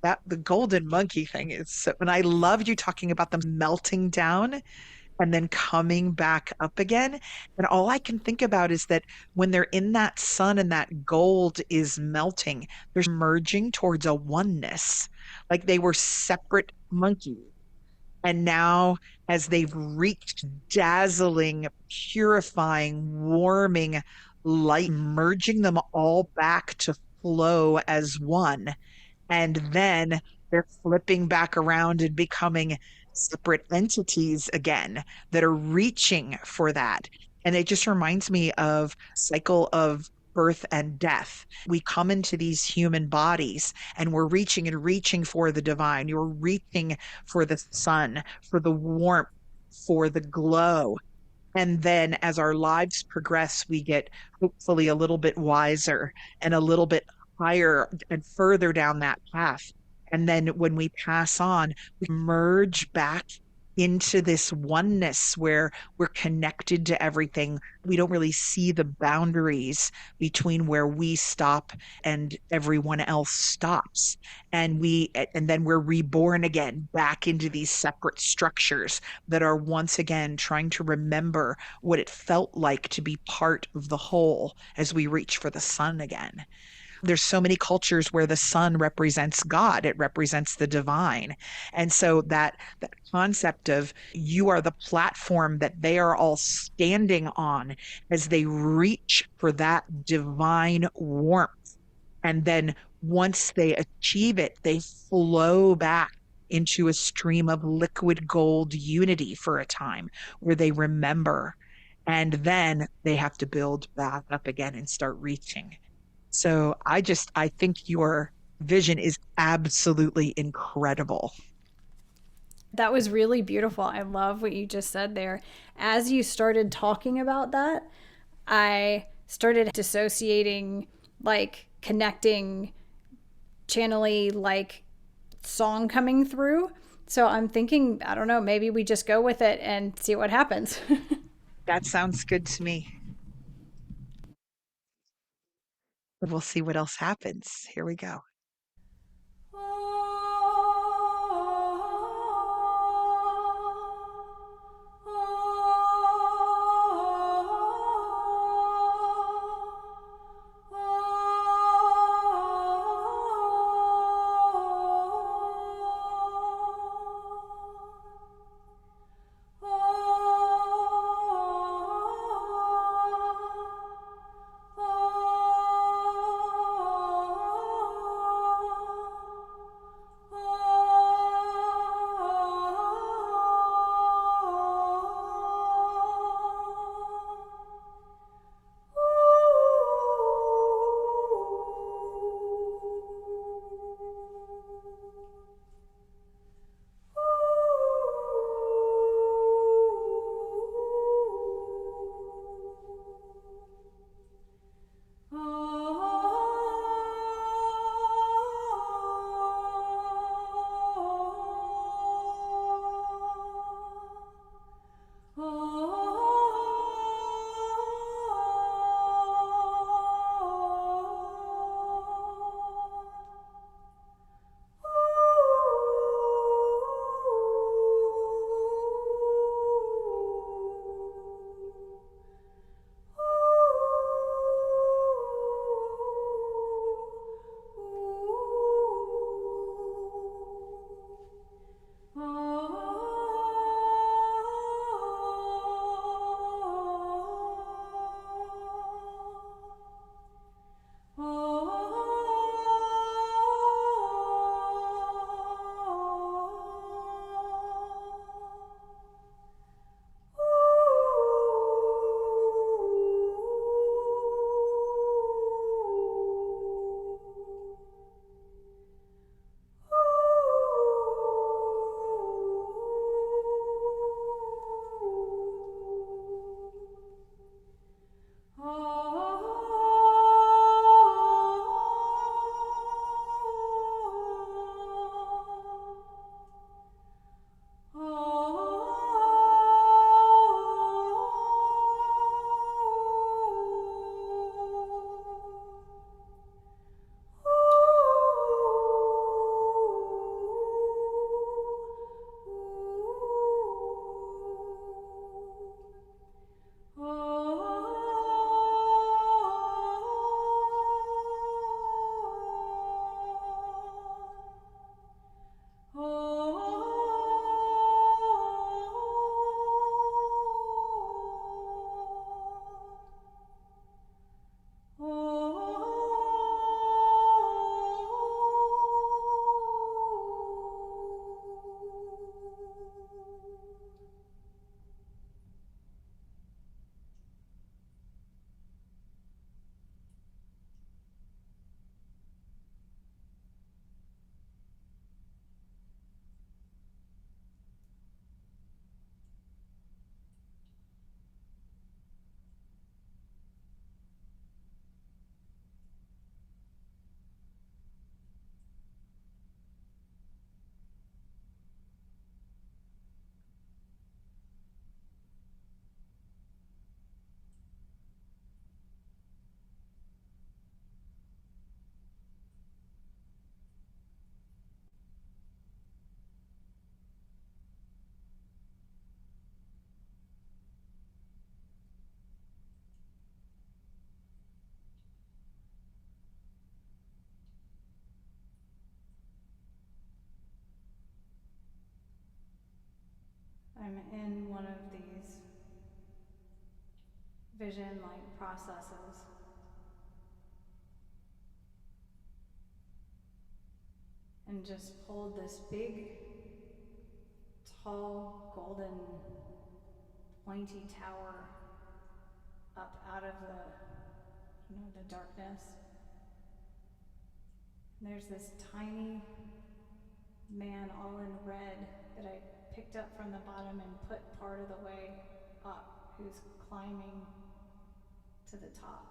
That the golden monkey thing is so, and I loved you talking about them melting down and then coming back up again. And all I can think about is that when they're in that sun and that gold is melting, they're merging towards a oneness, like they were separate monkeys And now, as they've reached dazzling, purifying, warming light, merging them all back to flow as one. And then they're flipping back around and becoming separate entities again that are reaching for that. And it just reminds me of cycle of birth and death. We come into these human bodies and we're reaching and reaching for the divine. You're reaching for the sun, for the warmth, for the glow. And then as our lives progress, we get hopefully a little bit wiser and a little bit higher and further down that path. And then when we pass on, we merge back into this oneness where we're connected to everything. We don't really see the boundaries between where we stop and everyone else stops. And then we're reborn again back into these separate structures that are once again trying to remember what it felt like to be part of the whole as we reach for the sun again. There's so many cultures where the sun represents God, it represents the divine. And so that concept of you are the platform that they are all standing on as they reach for that divine warmth. And then once they achieve it, they flow back into a stream of liquid gold unity for a time where they remember. And then they have to build back up again and start reaching. So I think your vision is absolutely incredible. That was really beautiful. I love what you just said there. As you started talking about that, I started dissociating, like connecting, channely, like song coming through. So I'm thinking, I don't know, maybe we just go with it and see what happens. That sounds good to me. We'll see what else happens. Here we go. vision like processes. And just pulled this big, tall, golden, pointy tower up out of the darkness. And there's this tiny man all in red that I picked up from the bottom and put part of the way up, who's climbing to the top.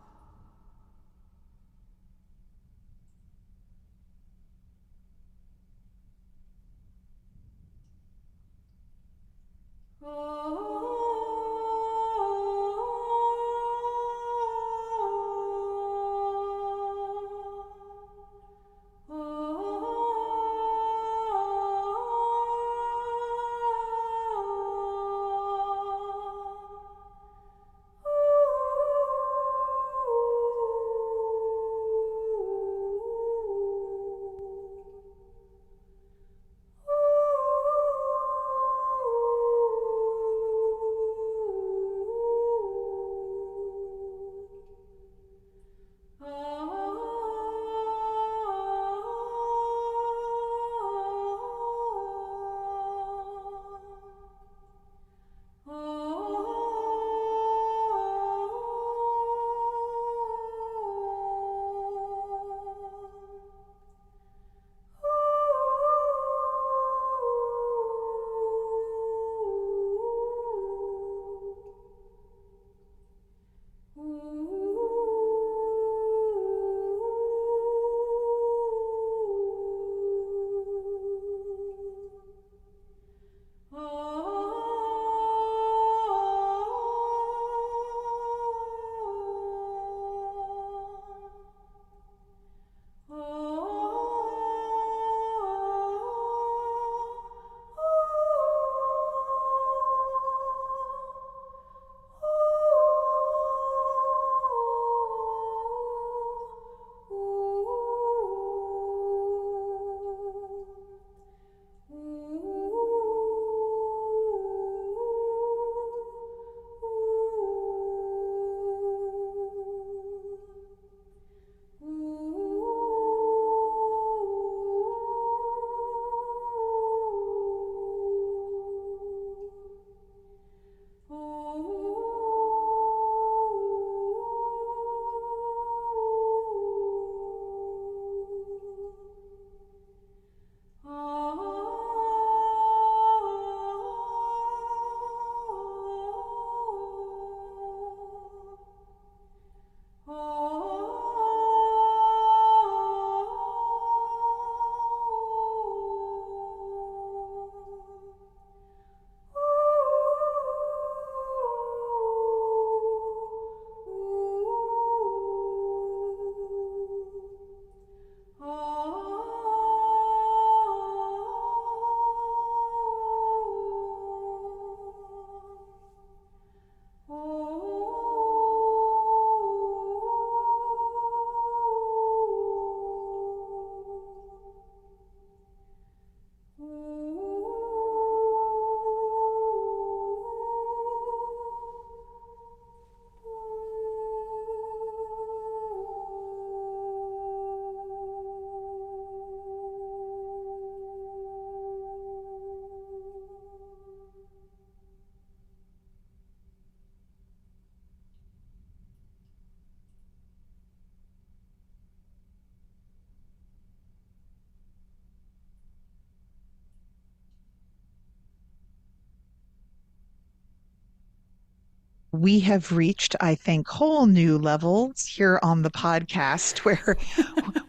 We have reached, I think, whole new levels here on the podcast where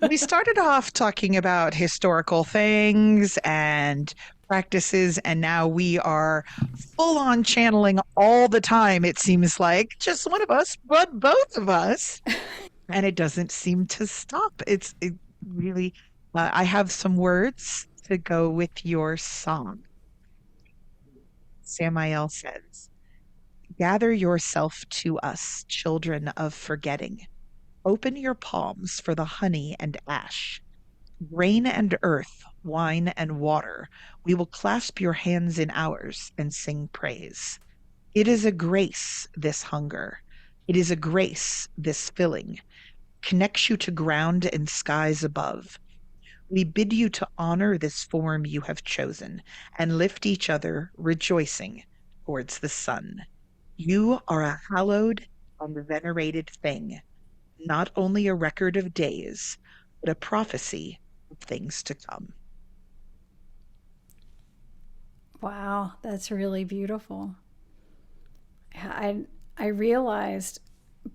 we started off talking about historical things and practices, and now we are full on channeling all the time. It seems like just one of us, but both of us. And it doesn't seem to stop. It really, I have some words to go with your song. Samael says, gather yourself to us, children of forgetting. Open your palms for the honey and ash. Rain and earth, wine and water, we will clasp your hands in ours and sing praise. It is a grace, this hunger. It is a grace, this filling, connects you to ground and skies above. We bid you to honor this form you have chosen and lift each other, rejoicing, towards the sun. You are a hallowed and venerated thing, not only a record of days, but a prophecy of things to come. Wow, that's really beautiful. I I realized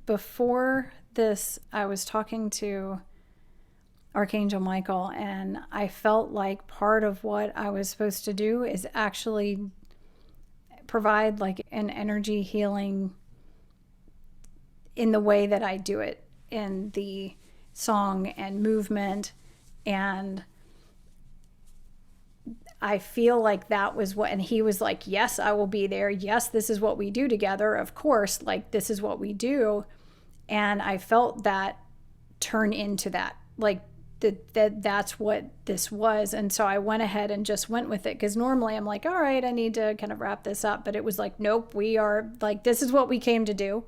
before this I was talking to Archangel Michael, and I felt like part of what I was supposed to do is actually provide like an energy healing in the way that I do it in the song and movement. And I feel like that was what, and he was like, yes, I will be there. Yes, this is what we do together. Of course, like this is what we do. And I felt that turn into that, like that's what this was. And so I went ahead and just went with it, because normally I'm like, all right, I need to kind of wrap this up. But it was like, nope, we are like, this is what we came to do.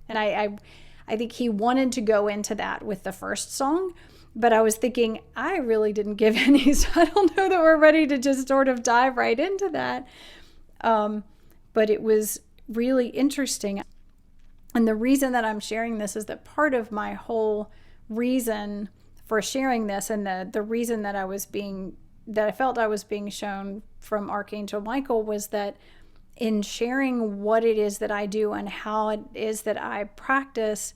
And I think he wanted to go into that with the first song, but I was thinking, I really didn't give any, so I don't know that we're ready to just sort of dive right into that. But it was really interesting. And the reason that I'm sharing this is that part of my whole reason for sharing this, and the reason that I felt I was being shown from Archangel Michael, was that in sharing what it is that I do and how it is that I practice,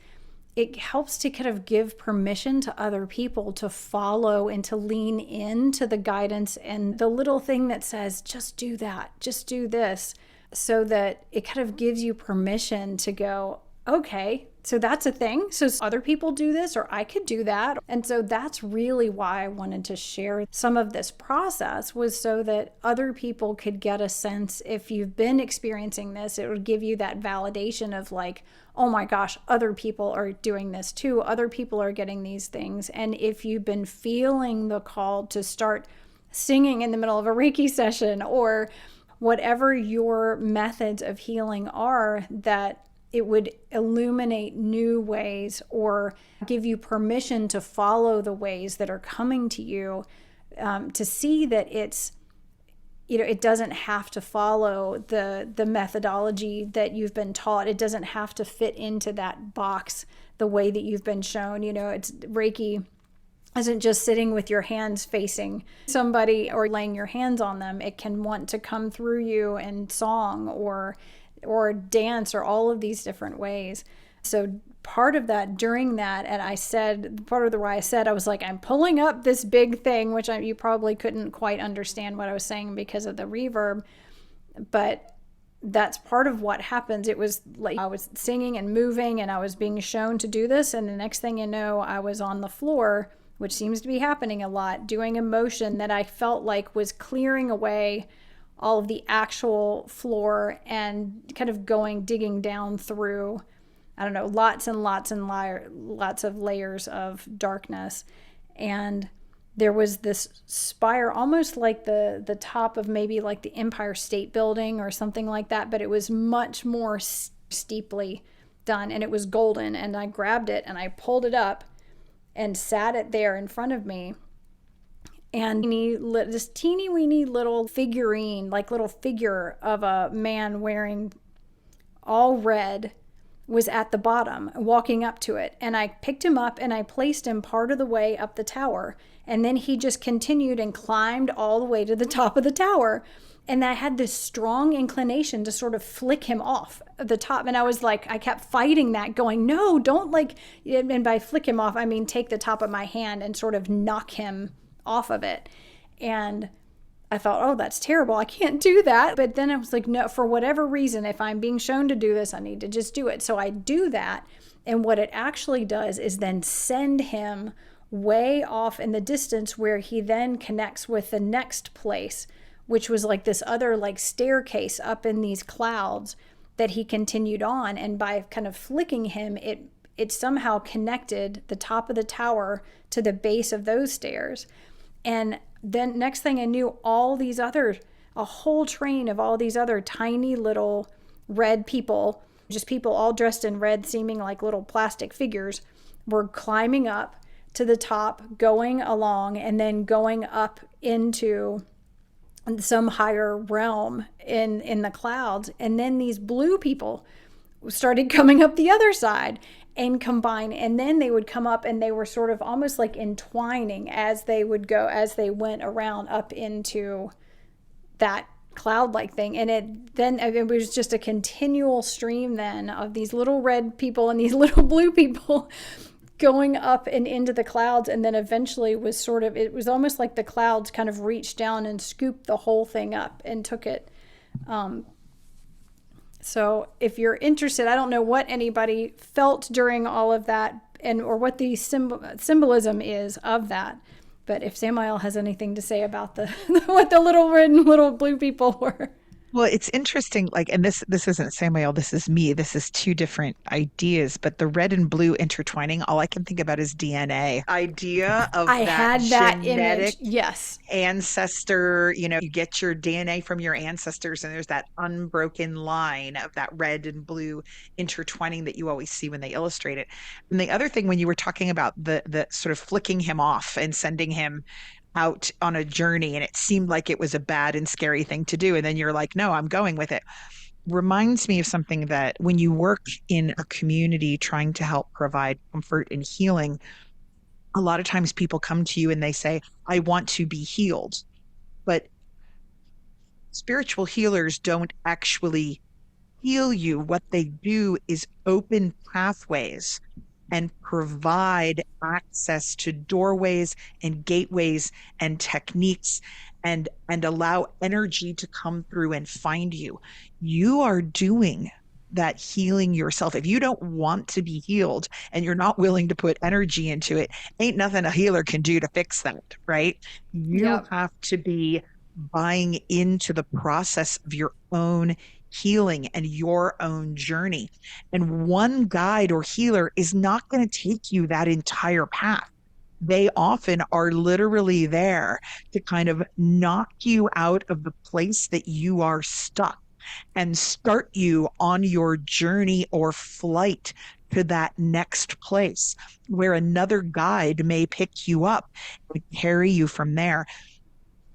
it helps to kind of give permission to other people to follow and to lean into the guidance and the little thing that says, just do that, just do this, so that it kind of gives you permission to go, okay, so that's a thing. So other people do this, or I could do that. And so that's really why I wanted to share some of this process, was so that other people could get a sense, if you've been experiencing this, it would give you that validation of like, oh my gosh, other people are doing this too. Other people are getting these things. And if you've been feeling the call to start singing in the middle of a Reiki session, or whatever your methods of healing are, that it would illuminate new ways or give you permission to follow the ways that are coming to you, to see that it's, it doesn't have to follow the methodology that you've been taught. It doesn't have to fit into that box the way that you've been shown. It's Reiki isn't just sitting with your hands facing somebody or laying your hands on them. It can want to come through you in song or dance, or all of these different ways. So part of that during that, and I said, part of the why I said, I was like, I'm pulling up this big thing, which you probably couldn't quite understand what I was saying because of the reverb, but that's part of what happens. It was like I was singing and moving, and I was being shown to do this, and the next thing you know, I was on the floor, which seems to be happening a lot, doing a motion that I felt like was clearing away all of the actual floor and kind of digging down through, I don't know, lots and lots and lots of layers of darkness. And there was this spire, almost like the top of maybe like the Empire State Building or something like that, but it was much more steeply done, and it was golden. And I grabbed it and I pulled it up and sat it there in front of me. And this teeny weeny little figurine, like little figure of a man wearing all red, was at the bottom, walking up to it. And I picked him up and I placed him part of the way up the tower. And then he just continued and climbed all the way to the top of the tower. And I had this strong inclination to sort of flick him off the top. And I was like, I kept fighting that, going, no, don't and by flick him off, I mean take the top of my hand and sort of knock him off of it. And I thought, oh, that's terrible, I can't do that. But then I was like, no, for whatever reason, if I'm being shown to do this, I need to just do it. So I do that, and what it actually does is then send him way off in the distance, where he then connects with the next place, which was like this other like staircase up in these clouds that he continued on. And by kind of flicking him, it somehow connected the top of the tower to the base of those stairs. And then next thing I knew, a whole train of all these other tiny little red people just people all dressed in red, seeming like little plastic figures, were climbing up to the top, going along, and then going up into some higher realm in the clouds. And then these blue people started coming up the other side and combine, and then they would come up, and they were sort of almost like entwining as they would go, as they went around up into that cloud like thing. And it was just a continual stream then of these little red people and these little blue people going up and into the clouds. And then eventually was sort of, it was almost like the clouds kind of reached down and scooped the whole thing up and took it. So if you're interested, I don't know what anybody felt during all of that, and or what the symbolism is of that. But if Samael has anything to say about the what the little red and little blue people were. Well, it's interesting, like, and this isn't Samael, this is me. This is two different ideas, but the red and blue intertwining, all I can think about is DNA. Idea of I that had that genetic image. Yes. ancestor, you get your DNA from your ancestors, and there's that unbroken line of that red and blue intertwining that you always see when they illustrate it. And the other thing, when you were talking about the sort of flicking him off and sending him out on a journey, and it seemed like it was a bad and scary thing to do, and then you're like, no, I'm going with it, reminds me of something that when you work in a community trying to help provide comfort and healing, a lot of times people come to you and they say, I want to be healed. But spiritual healers don't actually heal you. What they do is open pathways and provide access to doorways and gateways and techniques, and allow energy to come through and find you. You are doing that healing yourself. If you don't want to be healed and you're not willing to put energy into it, ain't nothing a healer can do to fix that, right? You Yep. have to be buying into the process of your own healing and your own journey. And one guide or healer is not going to take you that entire path. They often are literally there to kind of knock you out of the place that you are stuck and start you on your journey or flight to that next place where another guide may pick you up and carry you from there.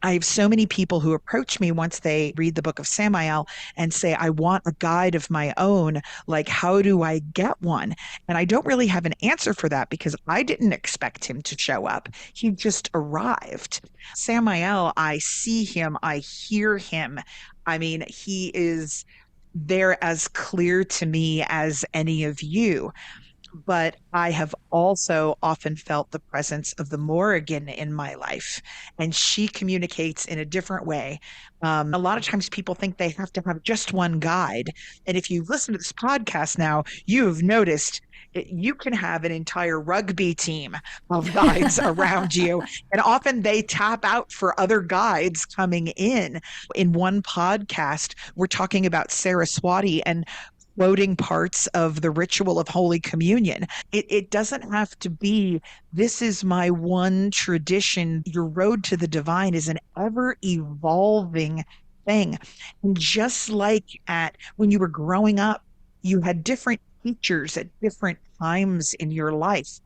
I have so many people who approach me once they read the book of Samael and say, I want a guide of my own. Like, how do I get one? And I don't really have an answer for that because I didn't expect him to show up. He just arrived. Samael, I see him, I hear him. I mean, he is there as clear to me as any of you. But I have also often felt the presence of the Morrigan in my life, and she communicates in a different way. A lot of times people think they have to have just one guide. And if you listen to this podcast now, you've noticed you can have an entire rugby team of guides around you. And often they tap out for other guides coming in. In one podcast, we're talking about Saraswati and quoting parts of the ritual of Holy Communion. It doesn't have to be, this is my one tradition. Your road to the divine is an ever evolving thing. And just like at when you were growing up, you had different teachers at different times in your life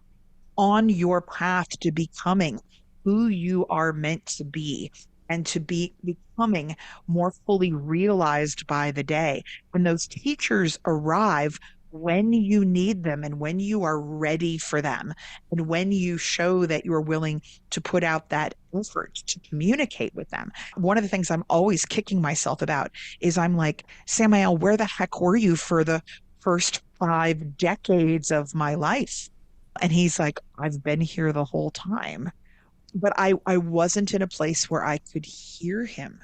on your path to becoming who you are meant to be and to be becoming more fully realized by the day. When those teachers arrive, when you need them and when you are ready for them, and when you show that you're willing to put out that effort to communicate with them. One of the things I'm always kicking myself about is I'm like, Samael, where the heck were you for the first 5 decades of my life? And he's like, I've been here the whole time. But I wasn't in a place where I could hear him.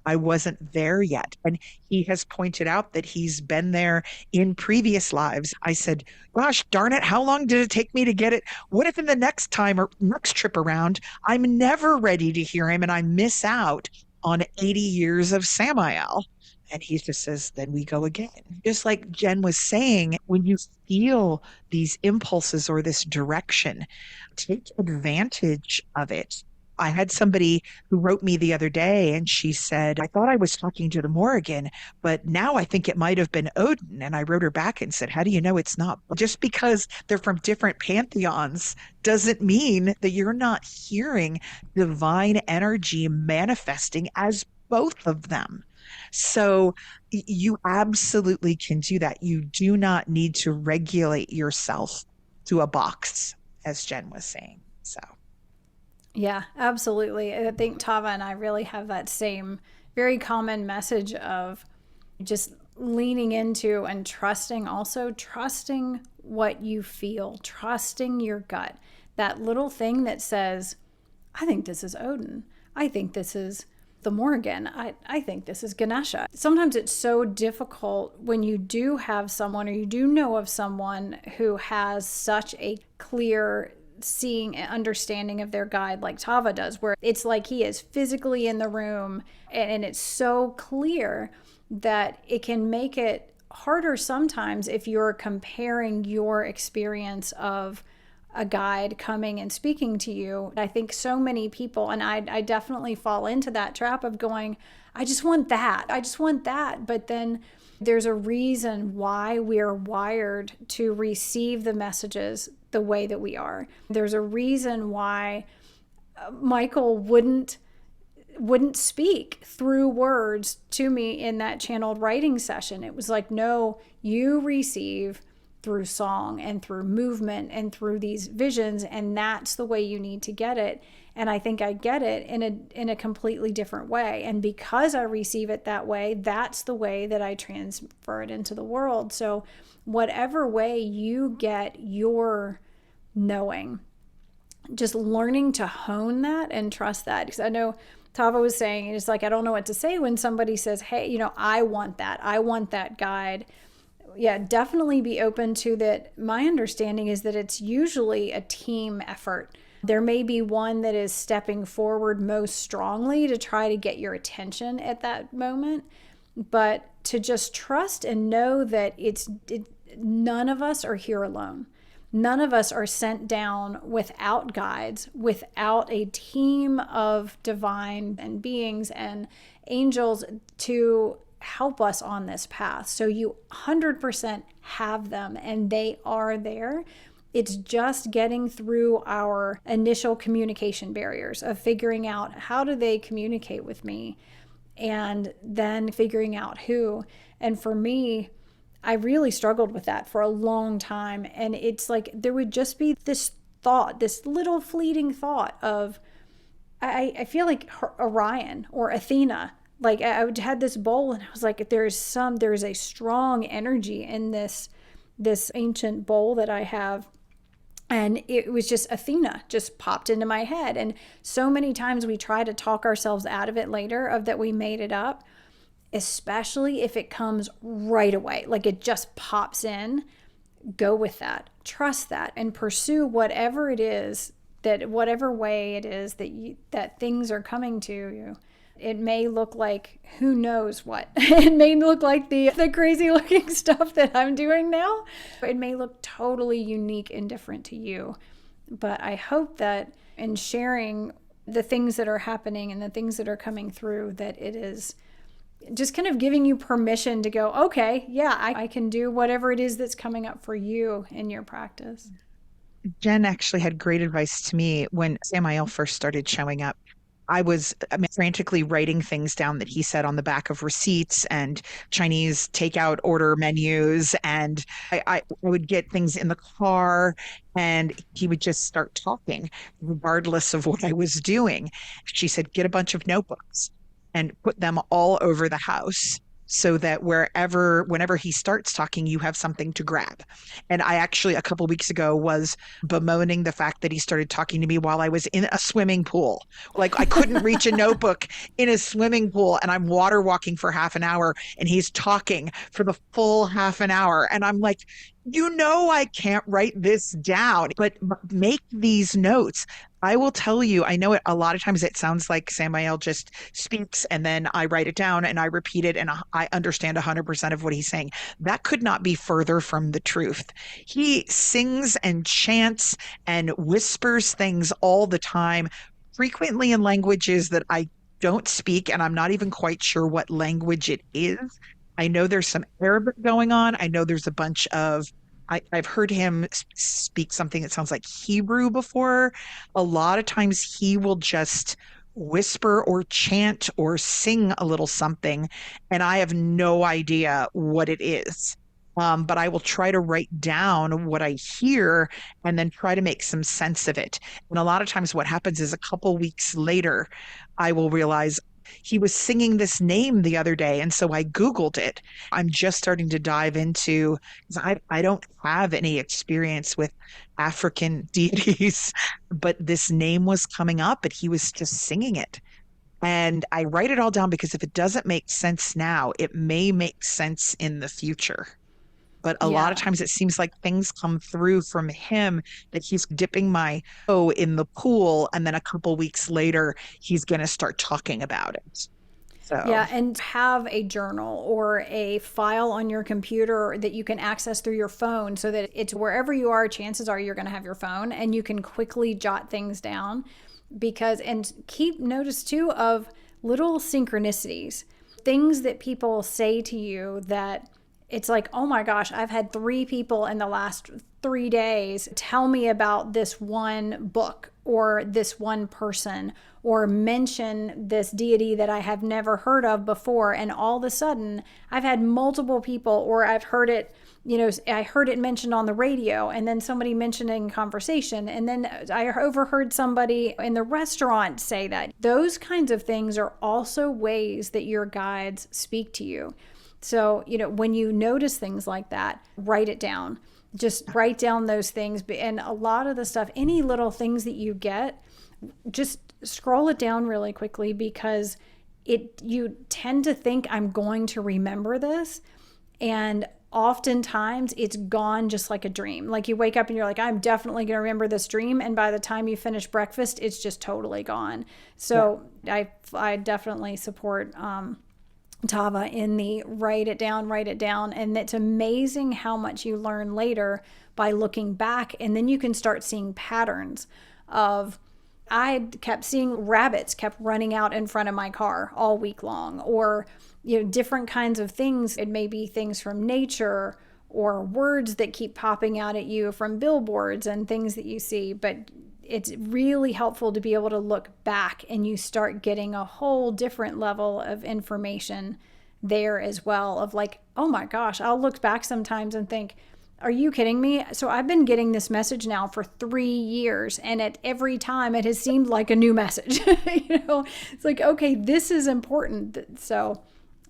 I wasn't there yet. And he has pointed out that he's been there in previous lives. I said, gosh, darn it, how long did it take me to get it? What if in the next time or next trip around, I'm never ready to hear him and I miss out on 80 years of Samael? And he just says, then we go again. Just like Jen was saying, when you feel these impulses or this direction, take advantage of it. I had somebody who wrote me the other day and she said, I thought I was talking to the Morrigan, but now I think it might have been Odin. And I wrote her back and said, how do you know it's not? Just because they're from different pantheons doesn't mean that you're not hearing divine energy manifesting as both of them. So you absolutely can do that. You do not need to regulate yourself to a box, as Jen was saying. So, Yeah, absolutely. I think Tava and I really have that same very common message of just leaning into and trusting, also trusting what you feel, trusting your gut. That little thing that says, I think this is Odin. I think this is the Morrigan. I think this is Ganesha. Sometimes it's so difficult when you do have someone or you do know of someone who has such a clear seeing and understanding of their guide like Tava does, where it's like he is physically in the room and it's so clear that it can make it harder sometimes if you're comparing your experience of a guide coming and speaking to you. I think so many people, and I definitely fall into that trap of going, I just want that. I just want that. But then there's a reason why we're wired to receive the messages the way that we are. There's a reason why Michael wouldn't speak through words to me in that channeled writing session. It was like, no, you receive through song and through movement and through these visions, and that's the way you need to get it. And I think I get it in a completely different way, and because I receive it that way, that's the way that I transfer it into the world. So whatever way you get your knowing, just learning to hone that and trust that. Because I know Tava was saying, it's like, I don't know what to say when somebody says, hey, I want that guide. Yeah, definitely be open to that. My understanding is that it's usually a team effort. There may be one that is stepping forward most strongly to try to get your attention at that moment, but to just trust and know that none of us are here alone. None of us are sent down without guides, without a team of divine and beings and angels to help us on this path. So you 100% have them and they are there. It's just getting through our initial communication barriers of figuring out how do they communicate with me and then figuring out who. And for me, I really struggled with that for a long time. And it's like there would just be this thought, this little fleeting thought of, I feel like Orion or Athena. Like I had this bowl and I was like, there's a strong energy in this ancient bowl that I have. And it was just Athena just popped into my head. And so many times we try to talk ourselves out of it later of that we made it up, especially if it comes right away. Like it just pops in, go with that, trust that, and pursue whatever it is whatever way it is that things are coming to you. It may look like who knows what. It may look like the crazy looking stuff that I'm doing now. It may look totally unique and different to you. But I hope that in sharing the things that are happening and the things that are coming through, that it is just kind of giving you permission to go, okay, yeah, I can do whatever it is that's coming up for you in your practice. Jen actually had great advice to me when Samael first started showing up. I mean, frantically writing things down that he said on the back of receipts and Chinese takeout order menus. And I would get things in the car and he would just start talking regardless of what I was doing. She said, get a bunch of notebooks and put them all over the house so that whenever he starts talking, you have something to grab. And I actually, a couple weeks ago, was bemoaning the fact that he started talking to me while I was in a swimming pool. Like I couldn't reach a notebook in a swimming pool, and I'm water walking for half an hour, and he's talking for the full half an hour. And I'm like, I can't write this down, but make these notes. I will tell you, I know a lot of times it sounds like Samael just speaks and then I write it down and I repeat it and I understand 100% of what he's saying. That could not be further from the truth. He sings and chants and whispers things all the time frequently in languages that I don't speak, and I'm not even quite sure what language it is. I know there's some Arabic going on. I know there's a bunch of, I've heard him speak something that sounds like Hebrew before. A lot of times he will just whisper or chant or sing a little something, and I have no idea what it is. But I will try to write down what I hear and then try to make some sense of it. And a lot of times, what happens is a couple weeks later, I will realize he was singing this name the other day. And so I Googled it. I'm just starting to dive into, because I don't have any experience with African deities, but this name was coming up and he was just singing it. And I write it all down because if it doesn't make sense now, it may make sense in the future. But a lot of Yeah. times it seems like things come through from him that he's dipping my toe in the pool, and then a couple weeks later, he's going to start talking about it. So, Yeah, and have a journal or a file on your computer that you can access through your phone so that it's wherever you are, chances are you're going to have your phone and you can quickly jot things down because, and keep notice too of little synchronicities, things that people say to you that it's like, oh my gosh, I've had three people in the last 3 days tell me about this one book or this one person or mention this deity that I have never heard of before. And all of a sudden, I've had multiple people, or I've heard it, I heard it mentioned on the radio, and then somebody mentioned it in conversation. And then I overheard somebody in the restaurant say that. Those kinds of things are also ways that your guides speak to you. So, when you notice things like that, write it down. Just write down those things. And a lot of the stuff, any little things that you get, just scroll it down really quickly because you tend to think I'm going to remember this. And oftentimes it's gone just like a dream. Like you wake up and you're like, I'm definitely going to remember this dream. And by the time you finish breakfast, it's just totally gone. So yeah. I definitely support, Tava in the write it down. And it's amazing how much you learn later by looking back. And then you can start seeing patterns of, I kept seeing rabbits kept running out in front of my car all week long, or, different kinds of things. It may be things from nature or words that keep popping out at you from billboards and things that you see. But it's really helpful to be able to look back and you start getting a whole different level of information there as well of like, oh my gosh, I'll look back sometimes and think, are you kidding me? So I've been getting this message now for 3 years, and at every time it has seemed like a new message. It's like, okay, this is important. So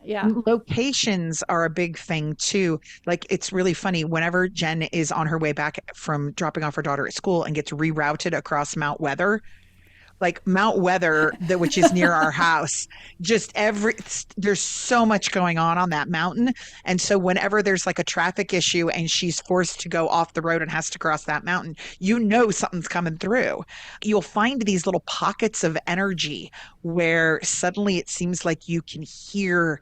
yeah. locations are a big thing too. Like it's really funny whenever Jen is on her way back from dropping off her daughter at school and gets rerouted across Mount Weather, like Mount Weather, which is near our house, just there's so much going on that mountain. And so whenever there's like a traffic issue and she's forced to go off the road and has to cross that mountain, something's coming through. You'll find these little pockets of energy where suddenly it seems like you can hear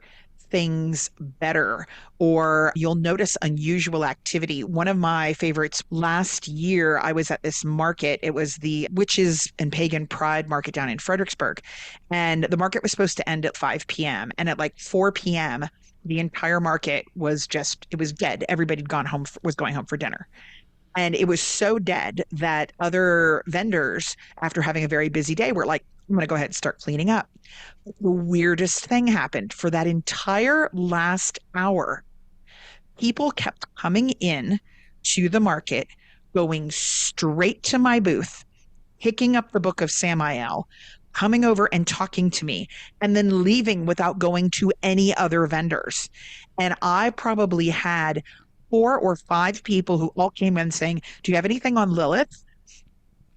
things better, or you'll notice unusual activity. One of my favorites last year, I was at this market. It was the Witches and Pagan Pride market down in Fredericksburg. And the market was supposed to end at 5 p.m. And at like 4 p.m., the entire market it was dead. Everybody had gone home, was going home for dinner. And it was so dead that other vendors, after having a very busy day, were like, I'm going to go ahead and start cleaning up. The weirdest thing happened for that entire last hour. People kept coming in to the market, going straight to my booth, picking up the book of Samael, coming over and talking to me, and then leaving without going to any other vendors. And I probably had 4 or 5 people who all came in saying, do you have anything on Lilith?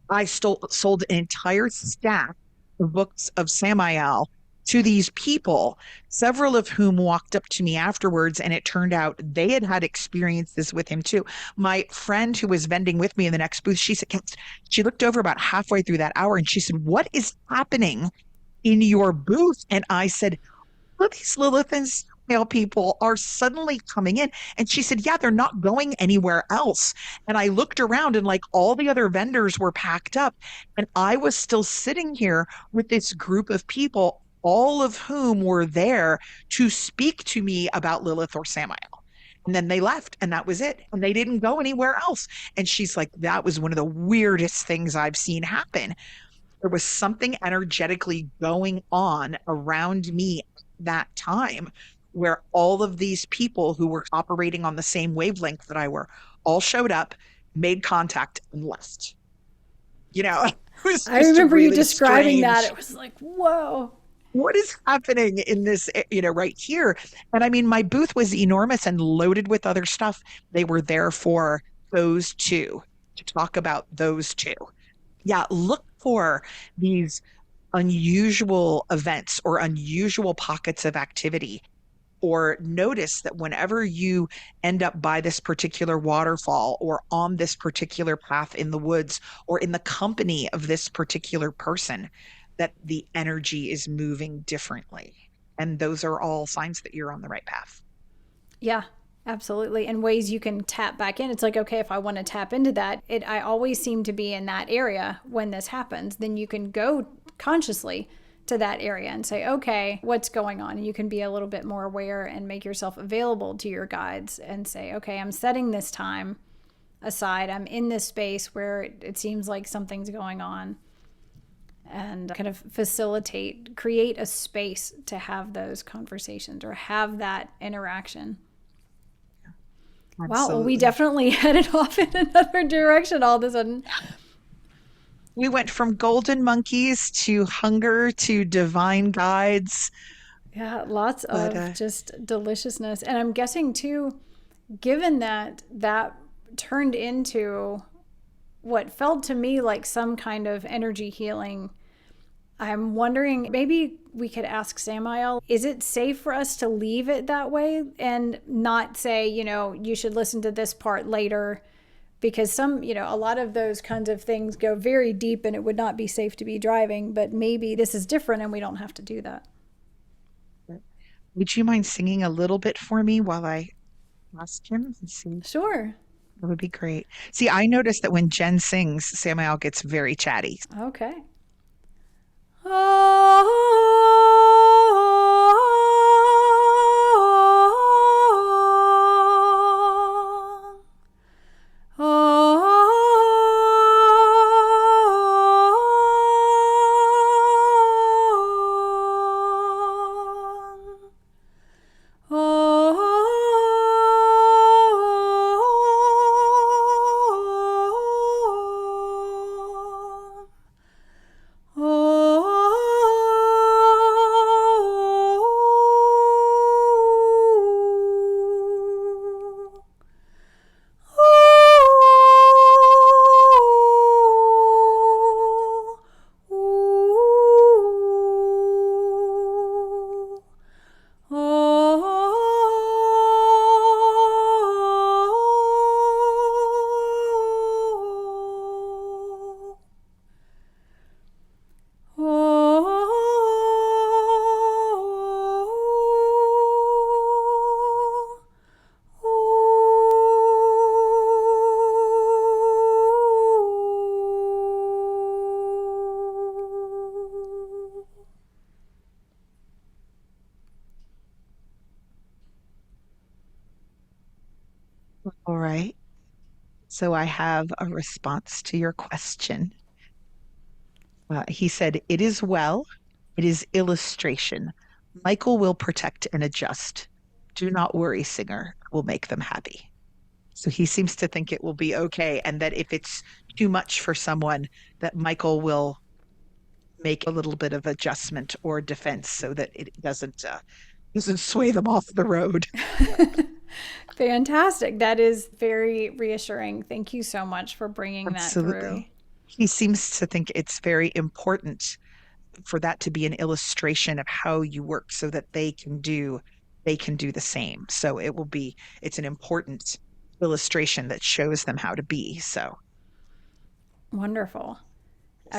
I sold an entire stack of books of Samael to these people, several of whom walked up to me afterwards, and it turned out they had experiences with him too. My friend who was vending with me in the next booth, she looked over about halfway through that hour and she said, what is happening in your booth? And I said, well, these Lilithans, female people are suddenly coming in. And she said, yeah, they're not going anywhere else. And I looked around and like all the other vendors were packed up. And I was still sitting here with this group of people, all of whom were there to speak to me about Lilith or Samael. And then they left, and that was it. And they didn't go anywhere else. And she's like, that was one of the weirdest things I've seen happen. There was something energetically going on around me at that time where all of these people who were operating on the same wavelength that I were all showed up, made contact, and left. It was I just remember you really describing that. strange. It was like, whoa. What is happening in this, right here? And I mean, my booth was enormous and loaded with other stuff. They were there for those two, to talk about those two. Yeah, look for these unusual events or unusual pockets of activity, or notice that whenever you end up by this particular waterfall or on this particular path in the woods or in the company of this particular person, that the energy is moving differently. And those are all signs that you're on the right path. Yeah, absolutely. And ways you can tap back in. It's like, okay, if I want to tap into that, I always seem to be in that area when this happens. Then you can go consciously to that area and say, okay, what's going on? And you can be a little bit more aware and make yourself available to your guides and say, okay, I'm setting this time aside. I'm in this space where it seems like something's going on, and kind of create a space to have those conversations or have that interaction. Absolutely. Wow, well, we definitely headed off in another direction all of a sudden. We went from golden monkeys to hunger to divine guides. Yeah, lots of just deliciousness. And I'm guessing too, given that turned into what felt to me like some kind of energy healing, I'm wondering, maybe we could ask Samael, is it safe for us to leave it that way and not say, you should listen to this part later? Because a lot of those kinds of things go very deep and it would not be safe to be driving, but maybe this is different and we don't have to do that. Would you mind singing a little bit for me while I ask him and see? Sure. That would be great. See, I noticed that when Jen sings, Samael gets very chatty. Okay. All right. So I have a response to your question. He said, it is well. It is illustration. Michael will protect and adjust. Do not worry, singer. We'll make them happy. So he seems to think it will be okay. And that if it's too much for someone, that Michael will make a little bit of adjustment or defense so that it doesn't sway them off the road. Fantastic. That is very reassuring. Thank you so much for bringing Absolutely. that through. He seems to think it's very important for that to be an illustration of how you work so that they can do the same. So it's an important illustration that shows them how to be. So wonderful.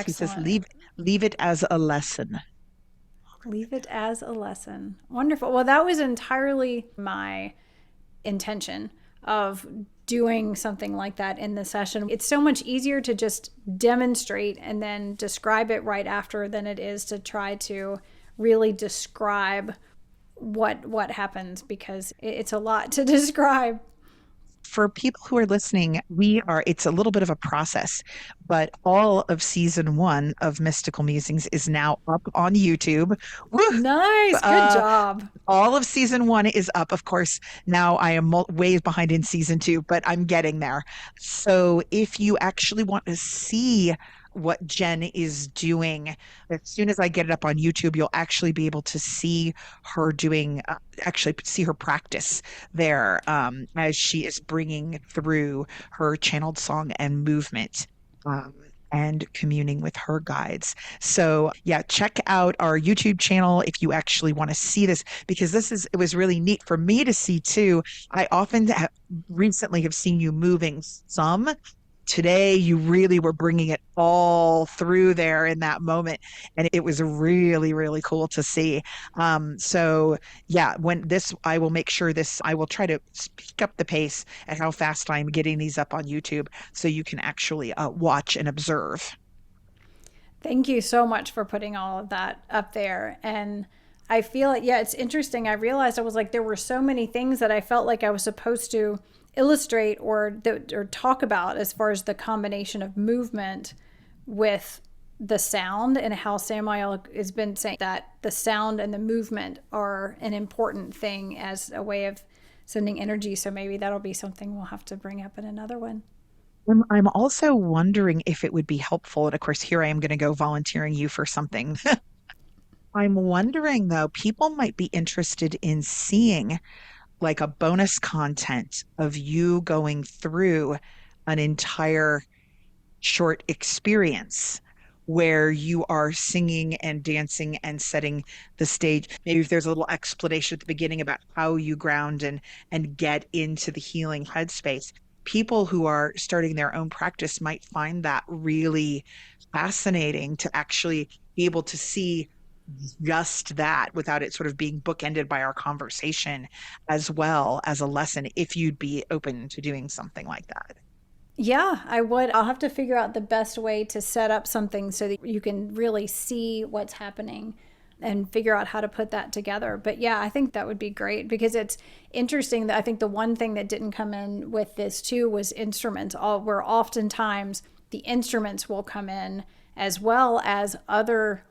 he says, Excellent. leave it as a lesson. Leave it as a lesson. Wonderful. Well, that was entirely my intention of doing something like that in the session. It's so much easier to just demonstrate and then describe it right after than it is to try to really describe what happens, because it's a lot to describe. For people who are listening, it's a little bit of a process, but all of season one of Mystical Musings is now up on YouTube. Woo! Nice. Good Uh, job. all of season one is up. Of course, now I am way behind in season two, but I'm getting there. So if you actually want to see what Jen is doing, as soon as I get it up on YouTube, you'll actually be able to see her actually see her practice there, as she is bringing through her channeled song and movement. Um, and communing with her guides. So, yeah, check out our YouTube channel if you actually want to see this, because it was really neat for me to see too. I often recently have seen you moving some. Today, you really were bringing it all through there in that moment. And it was really, really cool to see. So, yeah, I will make sure I will try to speak up the pace at how fast I'm getting these up on YouTube so you can actually watch and observe. Thank you so much for putting all of that up there. And I feel like, yeah, it's interesting. I realized I was like, there were so many things that I felt like I was supposed to illustrate or talk about as far as the combination of movement with the sound, and how Samael has been saying that the sound and the movement are an important thing as a way of sending energy. So maybe that'll be something we'll have to bring up in another one. I'm also wondering if it would be helpful. And of course, here I am going to go volunteering you for something. I'm wondering though, people might be interested in seeing like a bonus content of you going through an entire short experience where you are singing and dancing and setting the stage. Maybe if there's a little explanation at the beginning about how you ground and get into the healing headspace. People who are starting their own practice might find that really fascinating to actually be able to see just that without it sort of being bookended by our conversation as well as a lesson, if you'd be open to doing something like that. Yeah, I would. I'll have to figure out the best way to set up something so that you can really see what's happening and figure out how to put that together. But yeah, I think that would be great, because it's interesting that I think the one thing that didn't come in with this too was instruments. Where oftentimes the instruments will come in as well as other,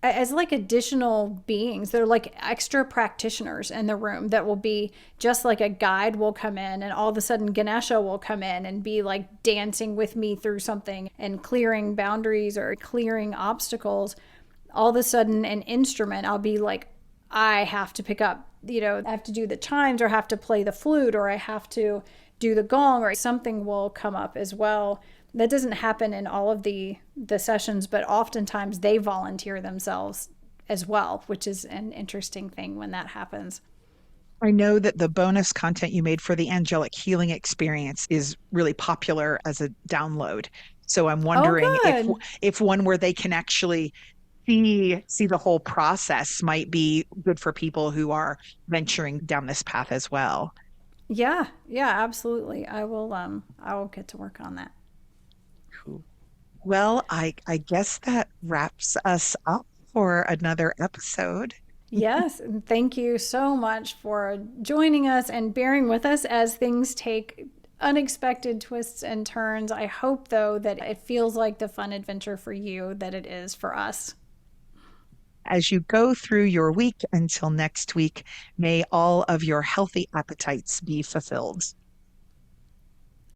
as like additional beings. They're like extra practitioners in the room that will be just like a guide will come in, and all of a sudden Ganesha will come in and be like dancing with me through something and clearing boundaries or clearing obstacles. All of a sudden an instrument, I'll be like, I have to pick up, I have to do the chimes, or have to play the flute, or I have to do the gong, or something will come up as well. That doesn't happen in all of the sessions, but oftentimes they volunteer themselves as well, which is an interesting thing when that happens. I know that the bonus content you made for the angelic healing experience is really popular as a download. So I'm Oh, wondering good. if one where they can actually see the whole process might be good for people who are venturing down this path as well. Yeah, yeah, absolutely. I will get to work on that. Cool. Well, I guess that wraps us up for another episode. Yes, and thank you so much for joining us and bearing with us as things take unexpected twists and turns. I hope, though, that it feels like the fun adventure for you that it is for us. As you go through your week until next week, may all of your healthy appetites be fulfilled.